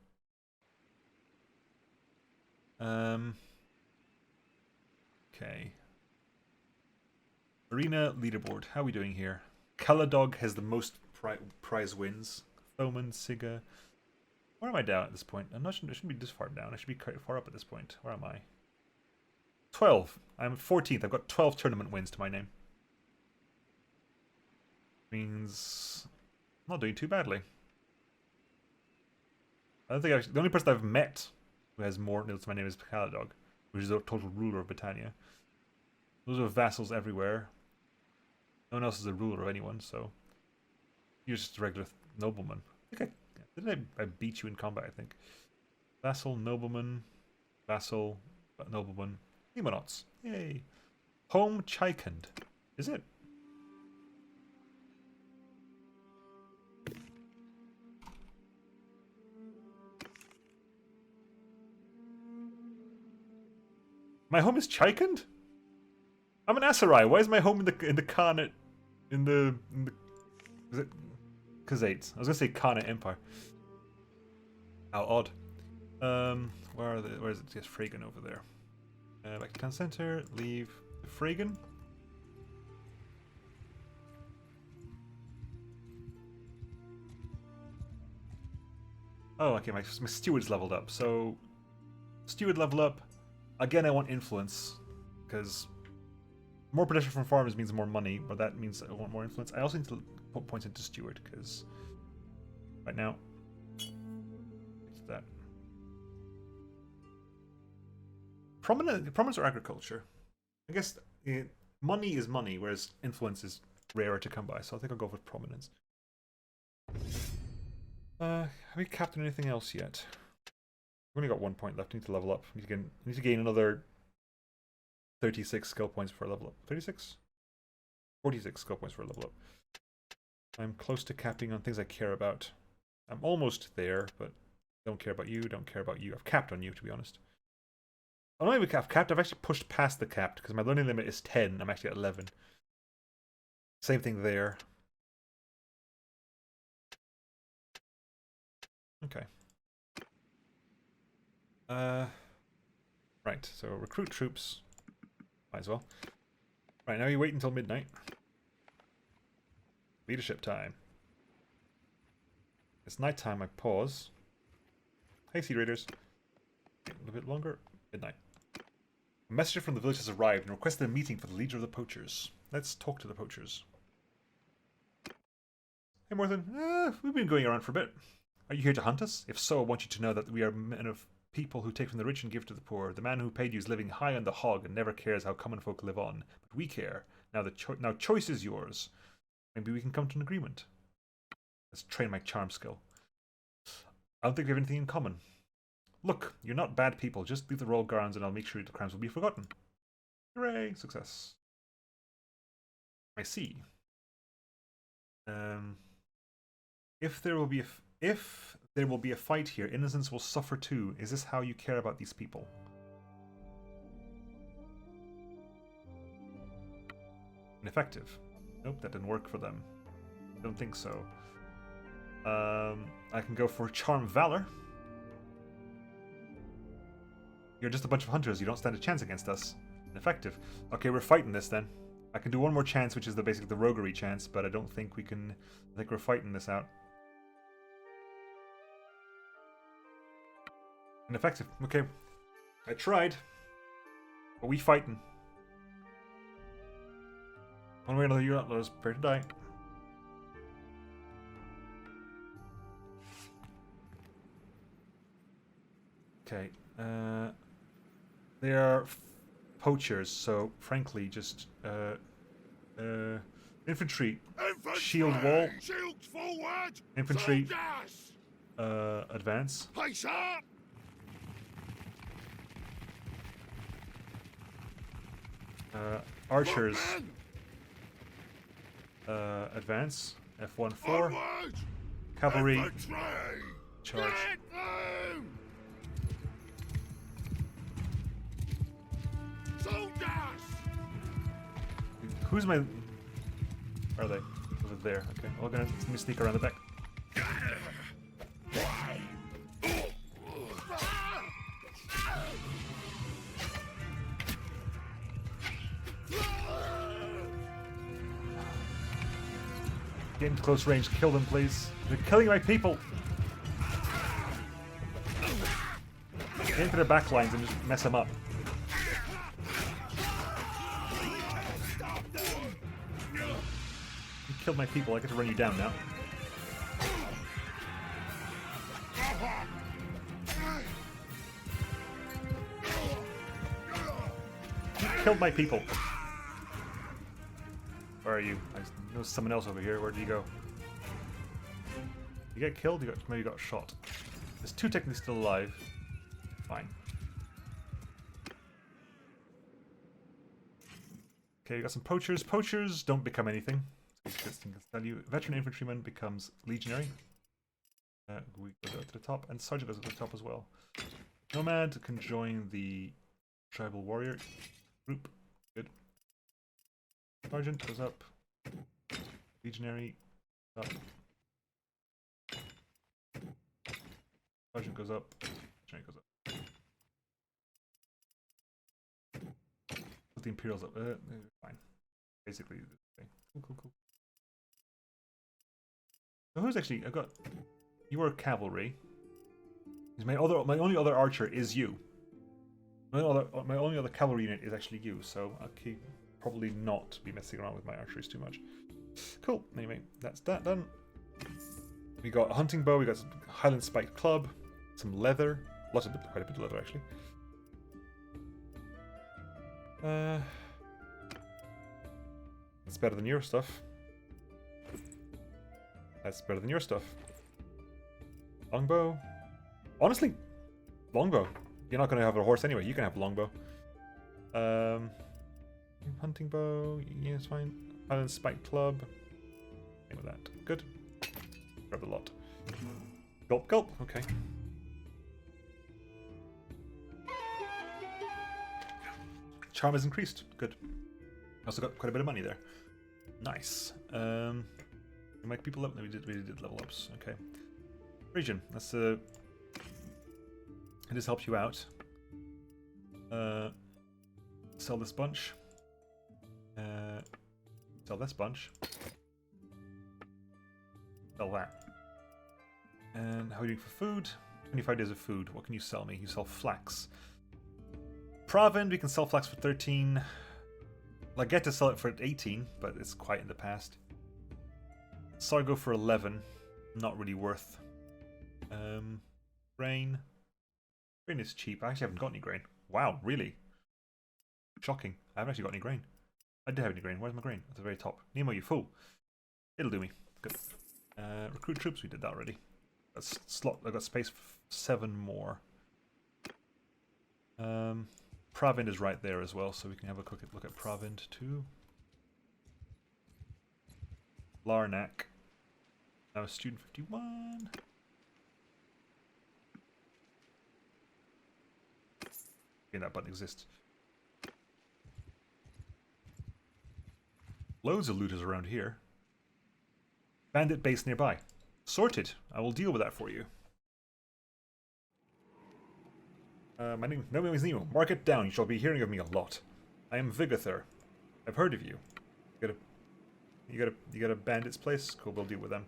Okay. Arena leaderboard. How are we doing here? Caladog has the most prize wins. Thoman, Siga. Where am I down at this point? I shouldn't be this far down. I should be quite far up at this point. Where am I? 12. I'm 14th. I've got 12 tournament wins to my name. Means I'm not doing too badly. I don't think the only person I've met who has more notes to my name is Caladog, which is the total ruler of Britannia. Those are vassals everywhere. No one else is a ruler of anyone, so you're just a regular nobleman. Didn't I beat you in combat, I think. Vassal, nobleman, vassal, nobleman, Nemonauts. Yay. Home Chikand. Is it? My home is Chikand? I'm an Asarai. Why is my home in the Khanate in the is it Khazates? I was gonna say Khanate Empire. How odd. Where is it? Yes, Fragan over there. Back to town center. Leave Fragan. Oh, okay. My steward's leveled up. So steward level up. Again, I want influence because more production from farmers means more money, but that means I want more influence. I also need to put points into steward because right now it's that. Prominence or agriculture? I guess money is money, whereas influence is rarer to come by. So I think I'll go with prominence. Have we captained anything else yet? We've only got 1 point left. I need to level up. I need to gain another 36 skill points for a level up. 36? 46 skill points for a level up. I'm close to capping on things I care about. I'm almost there, but don't care about you, don't care about you. I've capped on you, to be honest. I'm not even capped. I've actually pushed past the capped because my learning limit is 10. I'm actually at 11. Same thing there. Okay. Right, so recruit troops. Might as well. Right, now you wait until midnight. Leadership time. It's nighttime, I pause. Hey, Sea Raiders. A little bit longer. Midnight. A messenger from the village has arrived and requested a meeting for the leader of the Poachers. Let's talk to the Poachers. Hey, Morthen. We've been going around for a bit. Are you here to hunt us? If so, I want you to know that we are men of people who take from the rich and give to the poor. The man who paid you is living high on the hog and never cares how common folk live on. But we care. Now choice is yours. Maybe we can come to an agreement. Let's train my charm skill. I don't think we have anything in common. Look, you're not bad people. Just leave the royal grounds and I'll make sure the crimes will be forgotten. Hooray! Success. I see. If there will be a fight here, innocents will suffer too. Is this how you care about these people? Ineffective. Nope, that didn't work for them. Don't think so. I can go for Charm Valor. You're just a bunch of hunters. You don't stand a chance against us. Ineffective. Okay, we're fighting this then. I can do one more chance, which is basically the roguery chance, but I don't think we can. I think we're fighting this out. Ineffective. Okay. I tried. But we fighting. One way or another, you're not. Let us prepare to die. Okay. They are poachers, so frankly, just infantry, shield wall,
Shields forward!
infantry,
Soldiers!
advance,
Face up!
archers,
Footmen!
advance, F1-4,
Onward!
cavalry,
Infantry!
charge.
Get them! Soldiers!
Who's my... Are they? Over there. Okay. Well, let me sneak around the back. Get into close range. Kill them, please. They're killing my people. Get into their back lines and just mess them up. You killed my people. I get to run you down now. You killed my people. Where are you? I know someone else over here. Where did you go? You get killed? Maybe you got shot. There's two technically still alive. Fine. Okay, you got some poachers. Poachers don't become anything. This thing can tell you. Veteran infantryman becomes legionary. We go to the top, and sergeant goes to the top as well. Nomad can join the tribal warrior group. Good. Sergeant goes up. Legionary up. Sergeant goes up. Legionary goes up. Put the Imperials up. Fine. Basically, okay. Cool. So who's actually? I've got. You are cavalry. My only other archer is you. My only other cavalry unit is actually you. So I'll probably not be messing around with my archeries too much. Cool. Anyway, that's that done. We got a hunting bow. We got some Highland spiked club, some leather, quite a bit of leather actually. That's better than your stuff. That's better than your stuff. Longbow. Honestly, longbow. You're not going to have a horse anyway. You can have a longbow. Hunting bow. Yeah, it's fine. Highland spiked club. Same with that. Good. Grab the lot. Gulp, gulp. Okay. Charm is increased. Good. Also got quite a bit of money there. Nice. Make people up. No, we did level ups. Okay. Region. That's it just helps you out. Sell this bunch. Sell this bunch. Sell that. And how are you doing for food? 25 days of food. What can you sell me? You sell flax. Provend, we can sell flax for 13. I get to sell it for 18, but it's quite in the past. Sargo for 11. Not really worth. Grain. Grain is cheap. I actually haven't got any grain. Wow, really? Shocking. I haven't actually got any grain. I did have any grain. Where's my grain? At the very top. Nemo, you fool. It'll do me. Good. Recruit troops, we did that already. I got space for 7 more. Provend is right there as well, so we can have a quick look at Provend too. Larnac. Now student 51. Okay, that button exists. Loads of looters around here. Bandit base nearby. Sorted. I will deal with that for you. My name is Nemo. Mark it down. You shall be hearing of me a lot. I am Vigather. I've heard of you. You got a bandit's place? Cool, we'll deal with them.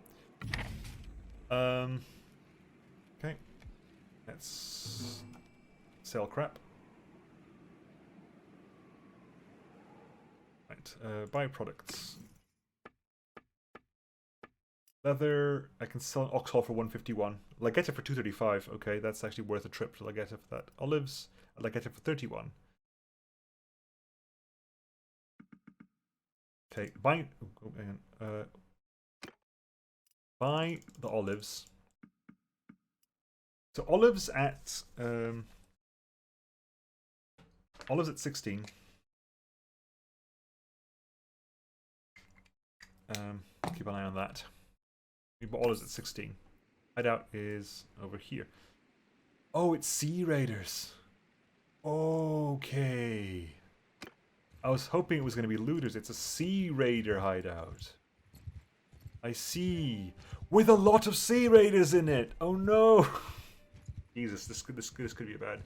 Okay. Let's sell crap. Right. Buy products. Leather. I can sell an Oxhall for 151. Lagetta for 235. Okay, that's actually worth a trip to Lagetta for that. Olives. Lagetta for 31. Okay, buy. Oh, hang on. Buy the olives. So olives at 16. Keep an eye on that. We bought olives at 16. Hideout is over here. Oh, it's Sea Raiders. Okay. I was hoping it was going to be looters. It's a Sea Raider hideout. I see. With a lot of Sea Raiders in it. Oh no. Jesus, this could be bad.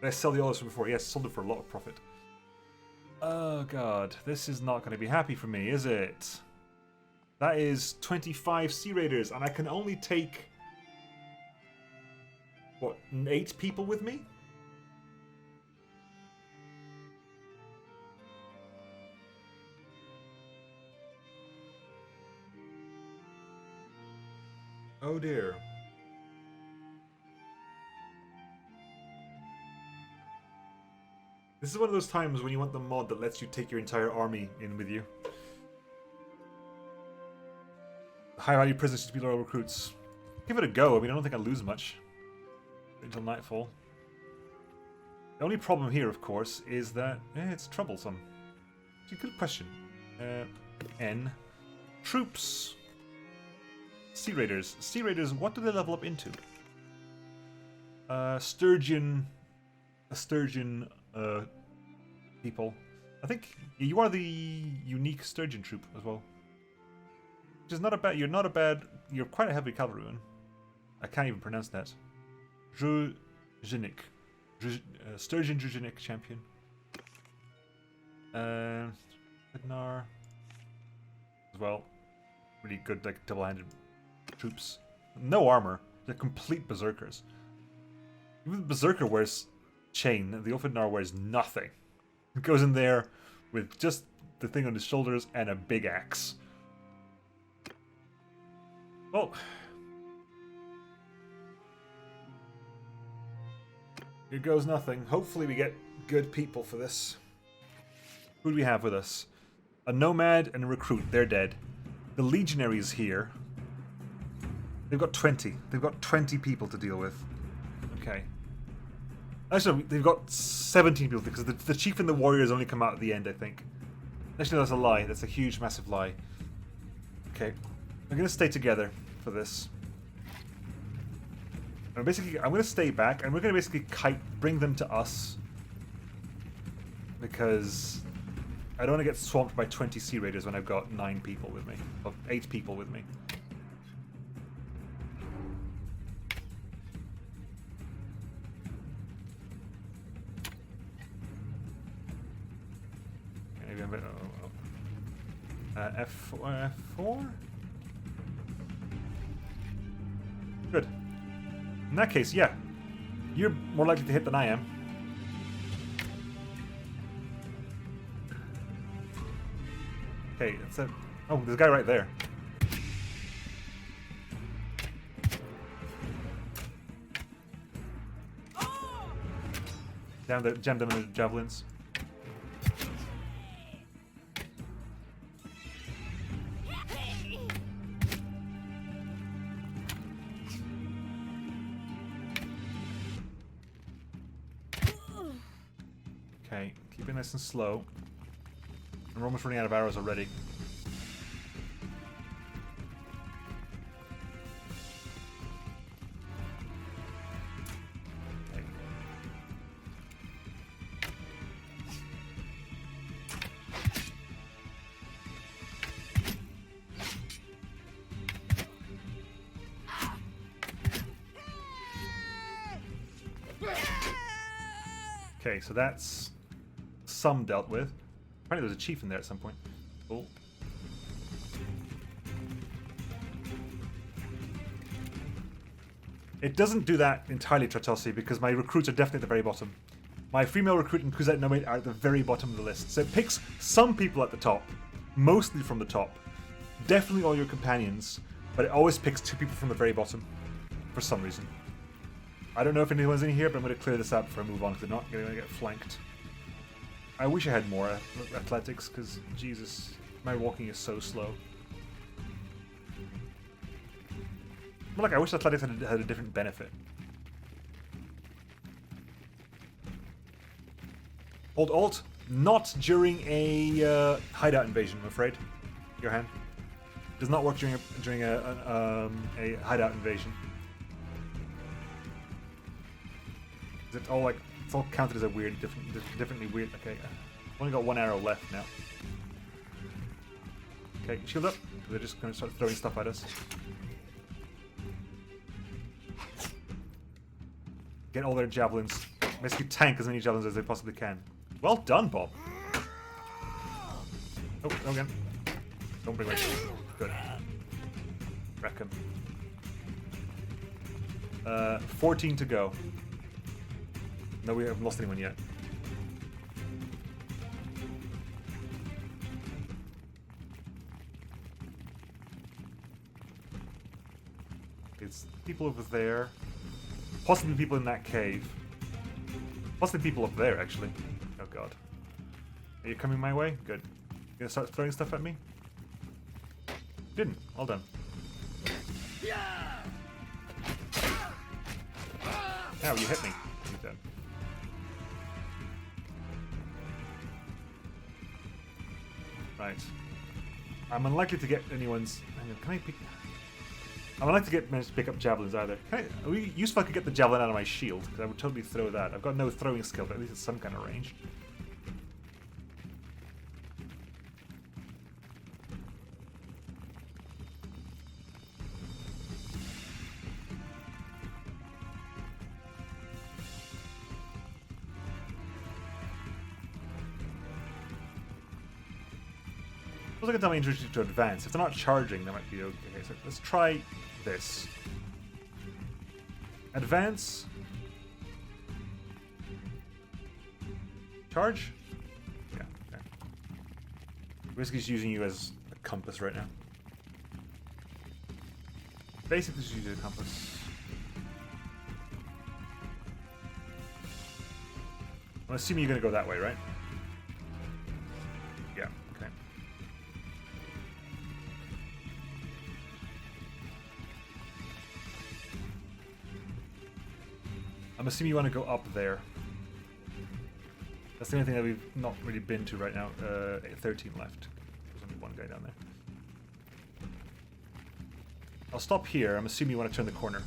Did I sell the olives from before? Yes, sold them for a lot of profit. Oh god, this is not going to be happy for me, is it? That is 25 Sea Raiders, and I can only take... what, 8 people with me? Oh dear. This is one of those times when you want the mod that lets you take your entire army in with you. High value prisoners to be loyal recruits. Give it a go. I mean, I don't think I'll lose much until nightfall. The only problem here, of course, is that it's troublesome. It's a good question. N. Troops. Sea Raiders. Sea Raiders, what do they level up into? Sturgeon people. I think you are the unique Sturgeon troop as well. Which is not a bad. You're quite a heavy cavalryman. I can't even pronounce that. Druzhnik. Sturgeon Druzhnik champion. Vidnar as well. Really good, like double-handed troops. No armor. They're complete berserkers. Even the berserker wears chain. The Ulfidnar wears nothing. He goes in there with just the thing on his shoulders and a big axe. Well, here goes nothing. Hopefully we get good people for this. Who do we have with us? A nomad and a recruit. They're dead. The legionaries here. They've got 20. They've got 20 people to deal with. Okay. Actually, they've got 17 people because the chief and the warriors only come out at the end, I think. Actually, that's a lie. That's a huge, massive lie. Okay. We're going to stay together for this. And basically, I'm going to stay back and we're going to basically bring them to us. Because I don't want to get swamped by 20 Sea Raiders when I've got 9 people with me. Or 8 people with me. F4? Good. In that case, yeah. You're more likely to hit than I am. Okay, it's a... oh, there's a guy right there. Jammed them in the javelins. Okay, keep it nice and slow. And we're almost running out of arrows already. Okay, so that's some dealt with. Apparently there's a chief in there at some point. Cool. It doesn't do that entirely, Tratosi, because my recruits are definitely at the very bottom. My female recruit and Kuzet Nomad are at the very bottom of the list. So it picks some people at the top, mostly from the top. Definitely all your companions, but it always picks 2 people from the very bottom, for some reason. I don't know if anyone's in here, but I'm going to clear this out before I move on, because they're not going to get flanked. I wish I had more athletics, because, Jesus, my walking is so slow. But like, I wish athletics had a different benefit. Hold alt. Not during a hideout invasion, I'm afraid. Your hand. Does not work during a hideout invasion. Is it all like, it's all counted as a weird, differently weird. Okay, I've only got one arrow left now. Okay, shield up. They're just going to start throwing stuff at us. Get all their javelins. Basically tank as many javelins as they possibly can. Well done, Bob. Oh, no again. Don't bring my shield. Good. Wreck him. 14 to go. No, we haven't lost anyone yet. It's people over there. Possibly people in that cave. Possibly people up there, actually. Oh god. Are you coming my way? Good. You gonna start throwing stuff at me? Didn't. Well done. Ow, you hit me. You're dead. Right. I'm unlikely to get anyone's... Hang on, can I pick... I'm unlikely to manage to pick up javelins either. It would be useful if I could get the javelin out of my shield, because I would totally throw that. I've got no throwing skill, but at least it's some kind of range. I can tell me interested to advance. If they're not charging, that might be okay. So let's try this. Advance. Charge? Yeah, okay. Basically just using you as a compass right now. Basically just using a compass. I'm assuming you're going to go that way, right? Yeah, okay. I'm assuming you want to go up there. That's the only thing that we've not really been to right now. 13 left. There's only one guy down there. I'll stop here. I'm assuming you want to turn the corner.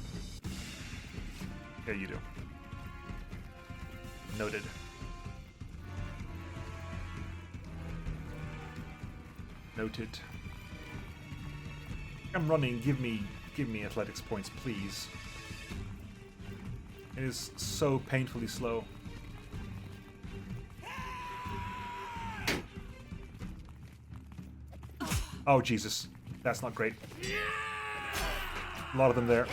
Yeah, you do. Noted. Noted. I'm running. Give me athletics points, please. It is so painfully slow. Oh, Jesus. That's not great. A lot of them there.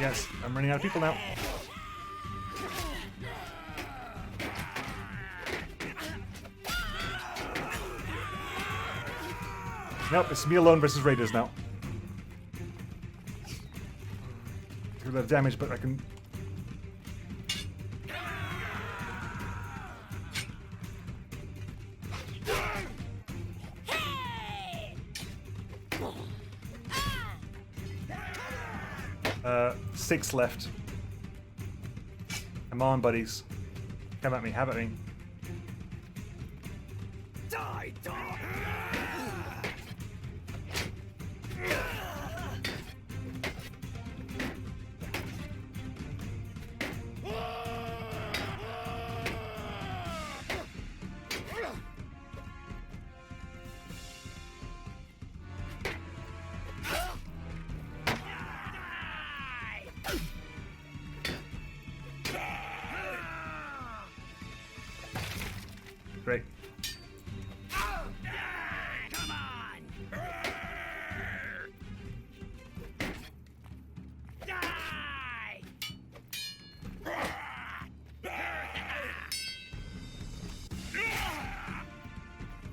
Yes, I'm running out of people now. Nope, it's me alone versus raiders now. A bit of damage, but I can... Six left. Come on, buddies. Come at me, have at me.
Die, dog!
Great.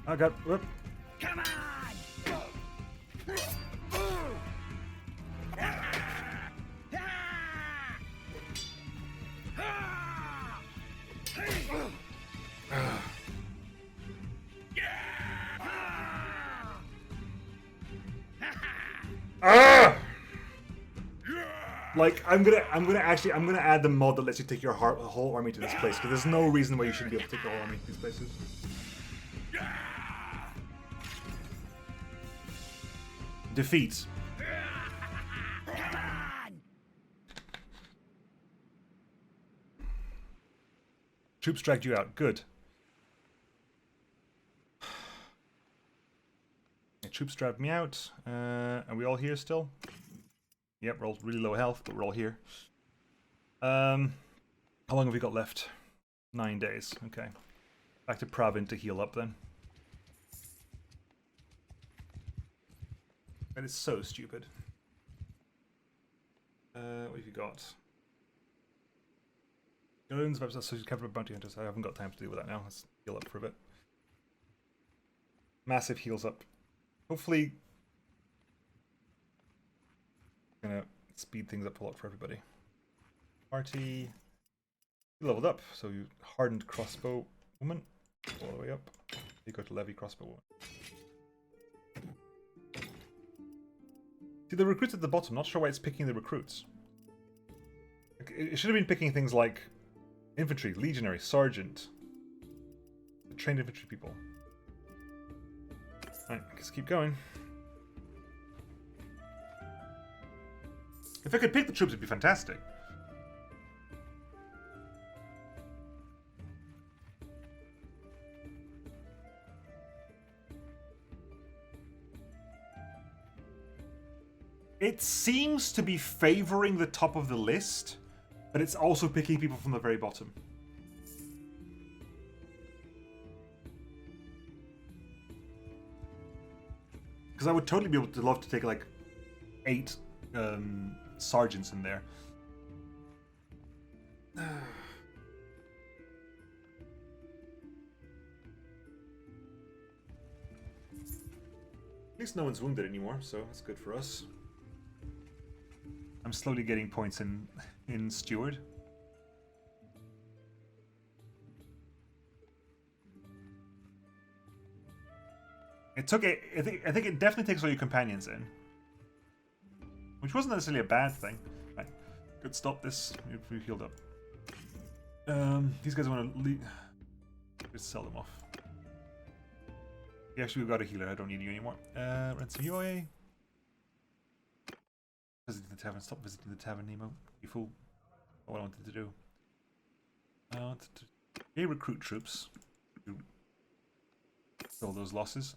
I got. Whoop.
Come on!
Ah! Like I'm gonna add the mod that lets you take your whole army to this place because there's no reason why you shouldn't be able to take your whole army to these places. Defeat. Troops dragged you out. Good. Yeah, troops dragged me out. Are we all here still? Yep, we're all really low health, but we're all here. How long have we got left? 9 days. Okay. Back to Pravin to heal up then. That is so stupid. What have you got? Guns of associated cover of bounty hunters. I haven't got time to deal with that now. Let's heal up for a bit. Massive heals up. Hopefully, gonna speed things up a lot for everybody. Party, you leveled up, so you hardened crossbow woman all the way up. You go to levy crossbow woman. See the recruits at the bottom. Not sure why it's picking the recruits. It should have been picking things like infantry, legionary, sergeant, trained infantry people. Alright, let's keep going. If I could pick the troops, it'd be fantastic. It seems to be favoring the top of the list, but it's also picking people from the very bottom. Because I would totally be able to love to take like 8 sergeants in there. At least no one's wounded anymore, so that's good for us. I'm slowly getting points in Steward. It took it. I think it definitely takes all your companions in, which wasn't necessarily a bad thing. Right, good. Stop this. We've healed up. These guys want to leave. Let's sell them off. Yeah, actually, we've got a healer. I don't need you anymore. Rent some UA. Visiting the tavern. Stop visiting the tavern, Nemo. You fool. What I wanted to do. I wanted to recruit troops. All those losses.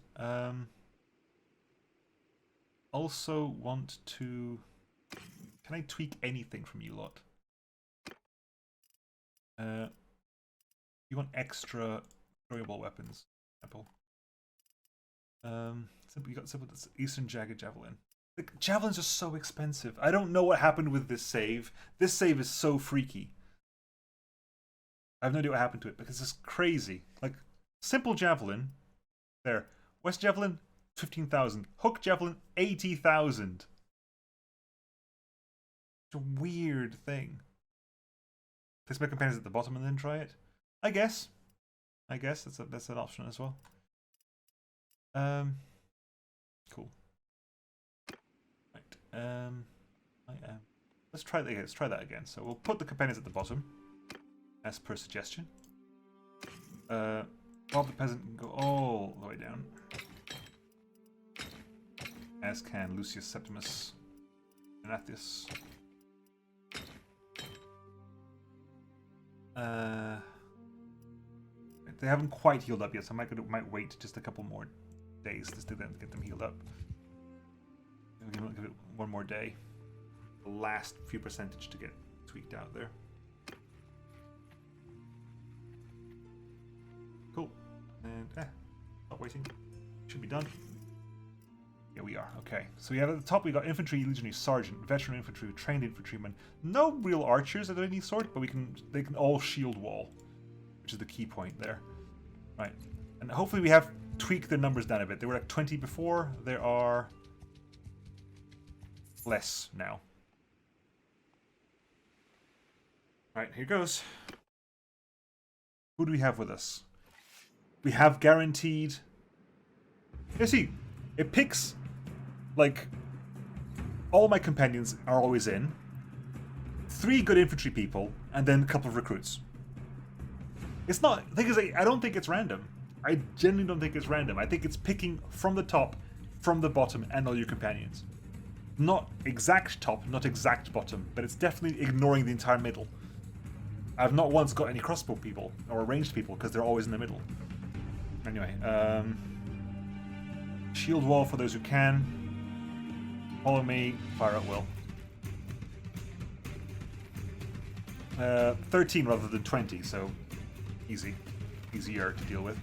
Also want to... Can I tweak anything from you lot? You want extra throwable weapons, for example. You got simple Eastern Jagged Javelin. The javelins are so expensive. I don't know what happened with this save. This save is so freaky. I have no idea what happened to it because it's crazy. Like, simple javelin. There. West Javelin, 15,000. Hook Javelin, 80,000. It's a weird thing. Place my companions at the bottom and then try it? I guess. That's an option as well. Cool. Right. Let's try that again. Let's try that again. So we'll put the companions at the bottom, as per suggestion. Bob the Peasant can go all the way down. As can Lucius Septimus and Athius. They haven't quite healed up yet, so I might wait just a couple more days just to then get them healed up. Give it one more day. The last few percentage to get tweaked out there. Cool. And not waiting. Should be done. Yeah, we are. Okay. So we have at the top we got infantry, legionary, sergeant, veteran infantry, trained infantrymen. No real archers of any sort, but they can all shield wall, which is the key point there. Right. And hopefully we have tweak their numbers down a bit. They were at 20 before. There are less now. Alright, here goes. Who do we have with us? We have guaranteed... You see, it picks, like, all my companions are always in, 3 good infantry people, and then a couple of recruits. It's not... The thing is, I don't think it's random. I genuinely don't think it's random. I think it's picking from the top, from the bottom, and all your companions. Not exact top, not exact bottom, but it's definitely ignoring the entire middle. I've not once got any crossbow people, or ranged people, because they're always in the middle. Anyway, shield wall for those who can. Follow me, fire at will. 13 rather than 20, so easy. Easier to deal with.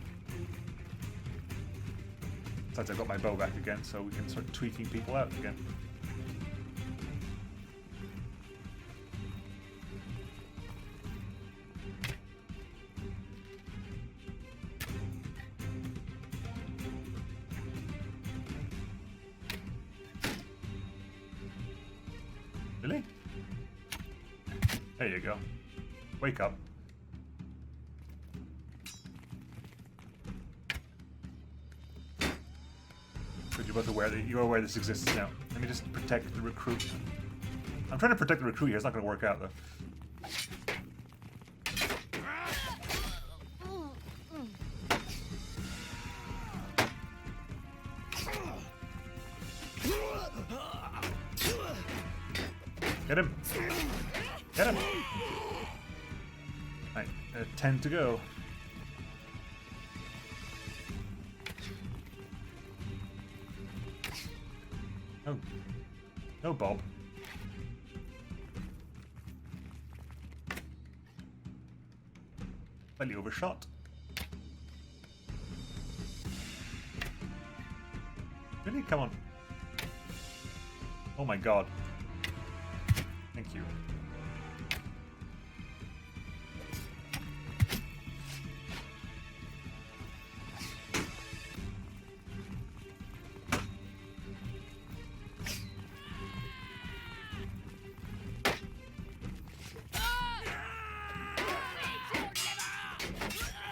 Besides, I've got my bow back again, so we can start tweaking people out again. Really? There you go. Wake up. But you're both aware that you're aware this exists now. Let me just protect the recruit. I'm trying to protect the recruit here. It's not going to work out though. Get him! Get him! Right, 10 to go. Oh. No, Bob. Slightly overshot. Really? Come on. Oh my god. Thank you.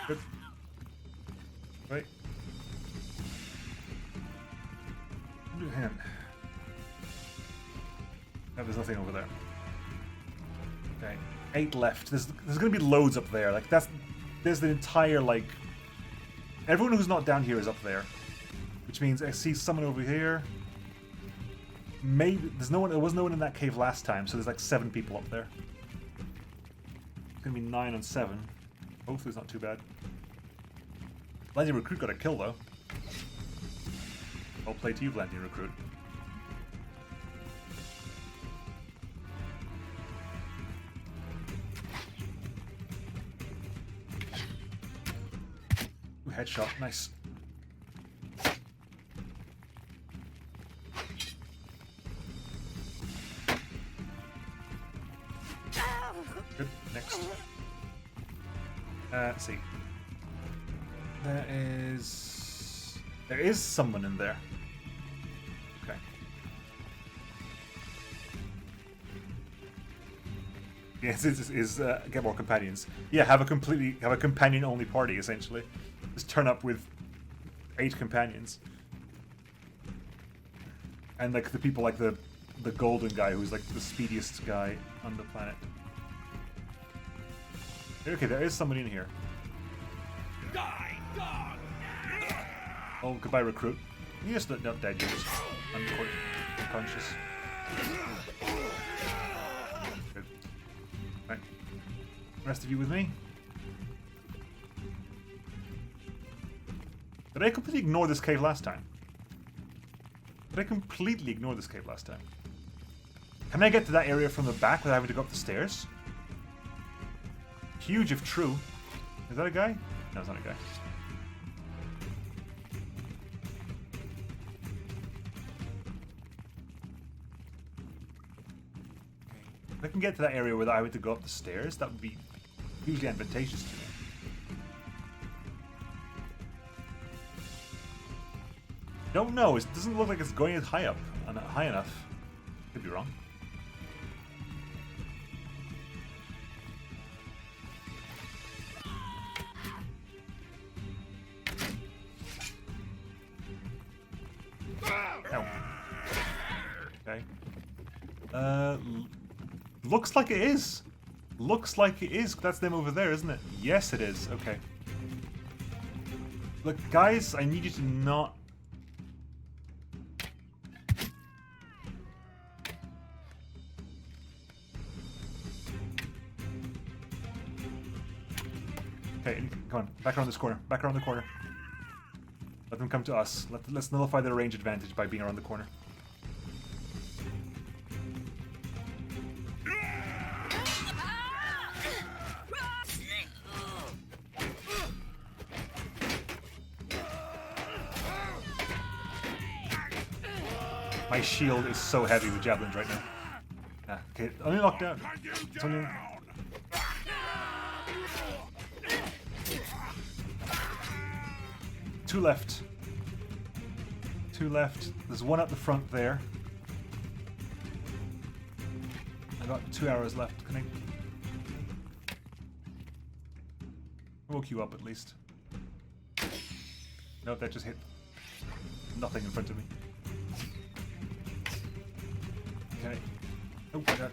Good. Right. Hang on. No, there's nothing over there. Okay, 8 left. There's going to be loads up there. Like there's the entire like. Everyone who's not down here is up there, which means I see someone over here. Maybe there's no one. There was no one in that cave last time, so there's like 7 people up there. It's going to be 9 and 7. Hopefully, it's not too bad. Landing recruit got a kill though. I'll play to you, landing recruit. Headshot, nice. Good, next. Let's see. There is someone in there. Okay. Yes, is get more companions. Yeah, have a companion-only party essentially. Just turn up with 8 companions, and like the people like the golden guy who's like the speediest guy on the planet. Okay, there is someone in here.
Die, dog!
Oh, goodbye, recruit. You just not dead. You're just unconscious. Good. Right. Rest of you with me. Did I completely ignore this cave last time? Did I completely ignore this cave last time? Can I get to that area from the back without having to go up the stairs? Huge if true. Is that a guy? No, it's not a guy. If I can get to that area without having to go up the stairs, that would be hugely advantageous to me. Don't know. It doesn't look like it's going as high enough. Could be wrong. Ow. Okay. Looks like it is. Looks like it is. That's them over there, isn't it? Yes, it is. Okay. Look, guys, I need you to not... Okay, come on. Back around this corner. Back around the corner. Let them come to us. Let's nullify their range advantage by being around the corner. My shield is so heavy with javelins right now. Ah, okay, only locked down. It's only... Two left. Two left. There's one at the front there. I got 2 arrows left. Can I woke you up at least? Nope, that just hit nothing in front of me. Okay. Oh my god.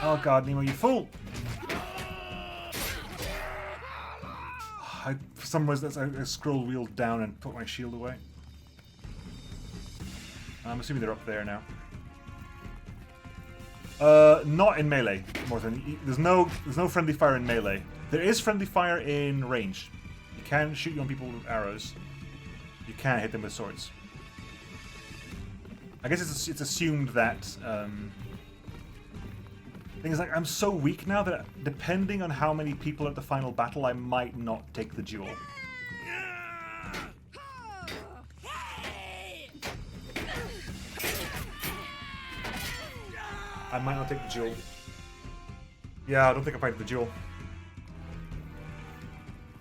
Oh god, Nemo, you fool! For some reason, I scroll wheel down and put my shield away. I'm assuming they're up there now. Not in melee, Morton. There's no friendly fire in melee. There is friendly fire in range. You can shoot you on people with arrows. You can't hit them with swords. I guess it's assumed that thing is, like, I'm so weak now that depending on how many people are at the final battle, I might not take the duel. I might not take the duel. Yeah, I don't think I'm fighting the duel.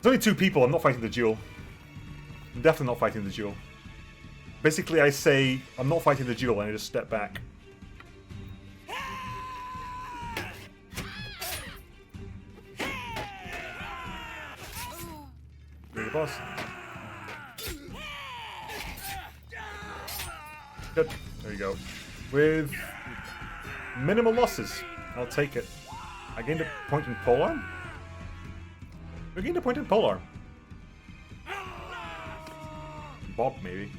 There's only 2 people. I'm not fighting the duel. I'm definitely not fighting the duel. Basically, I say, I'm not fighting the duel, and I just step back. You're the boss. Good. There you go. With minimal losses. I'll take it. I gained a point in polearm? I gained a point in polearm. Bob, maybe.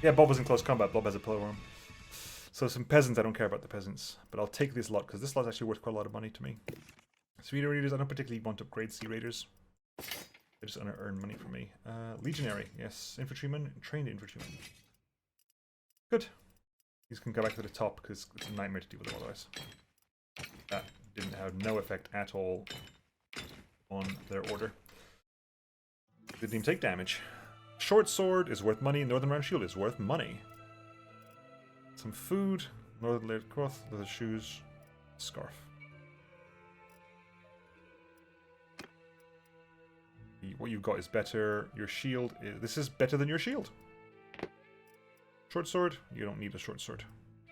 Yeah, Bob was in close combat. Bob has a polearm. So some peasants, I don't care about the peasants. But I'll take this lot, because this lot's actually worth quite a lot of money to me. Speeder Raiders, I don't particularly want to upgrade Sea Raiders. They're just going to earn money for me. Legionary, yes. Infantryman, trained infantryman. Good. These can go back to the top, because it's a nightmare to deal with them otherwise. That didn't have no effect at all on their order. Didn't even take damage. Short sword is worth money. Northern round shield is worth money. Some food. Northern layered cloth. Leather shoes. Scarf. What you've got is better. Your shield is... This is better than your shield. Short sword. You don't need a short sword.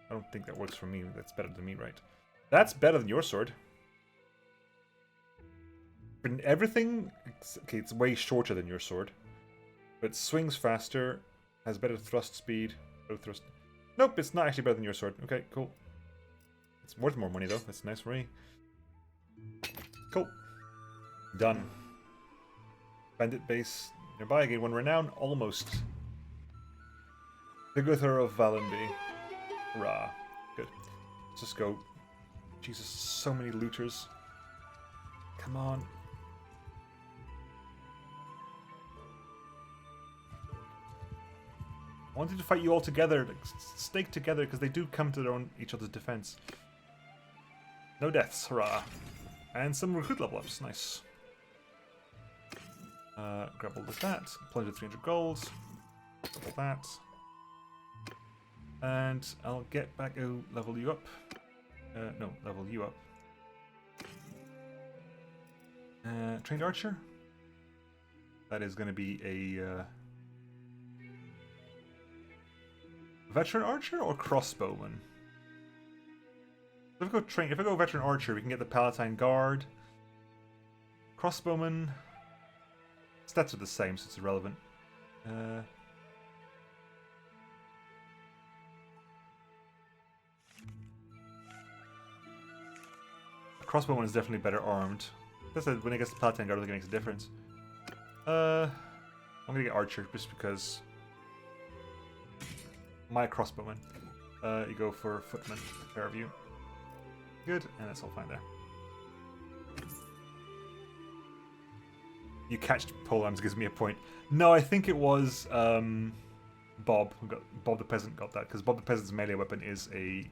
I don't think that works for me. That's better than me, right? That's better than your sword. In everything... Okay, it's way shorter than your sword. But it swings faster, has better thrust speed. Better thrust. Nope, it's not actually better than your sword. Okay, cool. It's worth more money though. That's nice for me. Cool. Done. Bandit base nearby. I gain 1 renown. Almost. Vigother of Valenby. Hurrah. Good. Let's just go. Jesus, so many looters. Come on. I wanted to fight you all together, like, stake together, because they do come to their own each other's defense. No deaths, hurrah! And some recruit level ups, nice. Grab all of that, plunge at 300 gold, double that, and I'll get back. Oh, level you up. No, level you up. Trained archer. That is going to be a veteran archer or crossbowman. If I go veteran archer, we can get the Palatine Guard. Crossbowman. Stats are the same, so it's irrelevant. Crossbowman is definitely better armed. That's when it gets the Palatine Guard, I think it makes a difference. I'm gonna get archer just because my crossbowman. You go for footman, pair of you. Good, and that's all fine there. You catch polearms gives me a point. No, I think it was Bob. Bob the Peasant got that because Bob the Peasant's melee weapon is a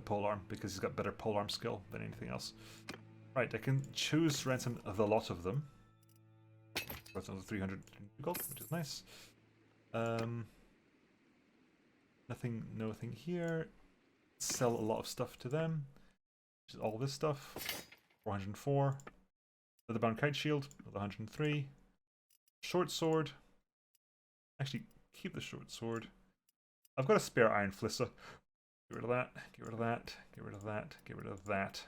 polearm because he's got better polearm skill than anything else. Right, I can choose ransom the lot of them. That's another 300 gold, which is nice. Nothing here. Sell a lot of stuff to them, which is all this stuff. 404. Leatherbound kite shield, 103. Short sword. Actually, keep the short sword. I've got a spare iron flissa. Get rid of that. Get rid of that. Get rid of that. Get rid of that.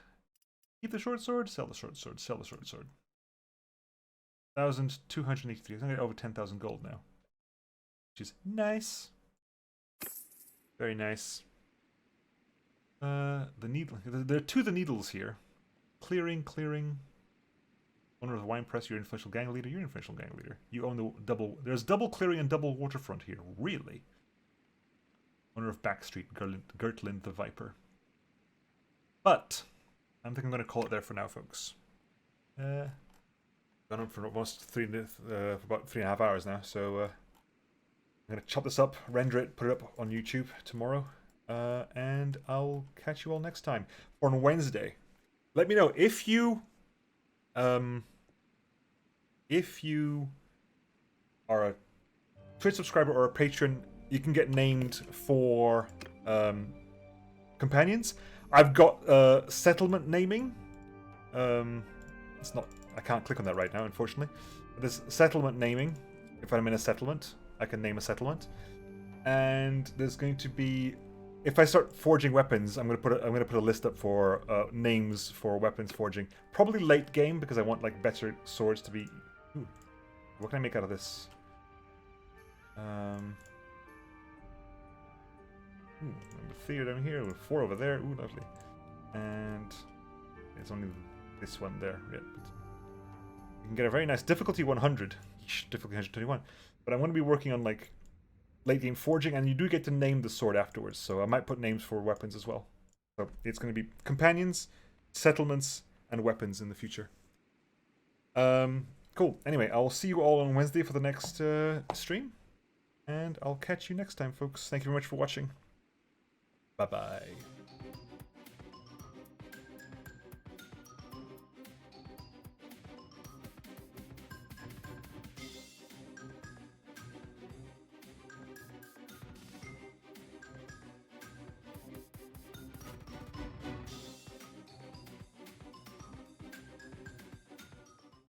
Keep the short sword. Sell the short sword. Sell the short sword. 1,283. I'm gonna get over 10,000 gold now, which is nice. Very nice. The needle. There are two the needles here. Clearing. Owner of the wine press, you're influential gang leader. You're influential gang leader. You own the double. There's double clearing and double waterfront here. Really? Owner of Backstreet, Gertlind the Viper. But I think I'm going to call it there for now, folks. Gone on for almost for about 3.5 hours now. So I'm going to chop this up, render it, put it up on YouTube tomorrow. And I'll catch you all next time. Or on Wednesday. Let me know if you are a Twitch subscriber or a patron, you can get named for companions. I've got settlement naming. It's not. I can't click on that right now, unfortunately. But there's settlement naming. If I'm in a settlement, I can name a settlement. And there's going to be. If I start forging weapons, I'm gonna put a list up for names for weapons forging. Probably late game because I want like better swords to be. Ooh, what can I make out of this? Number 3 down here, with 4 over there. Ooh, lovely. And it's only this one there. Yeah, you can get a very nice difficulty 100. Difficulty 121. But I'm going to be working on like late game forging, and you do get to name the sword afterwards. So I might put names for weapons as well. So it's going to be companions, settlements, and weapons in the future. Cool. Anyway, I'll see you all on Wednesday for the next stream. And I'll catch you next time, folks. Thank you very much for watching. Bye-bye.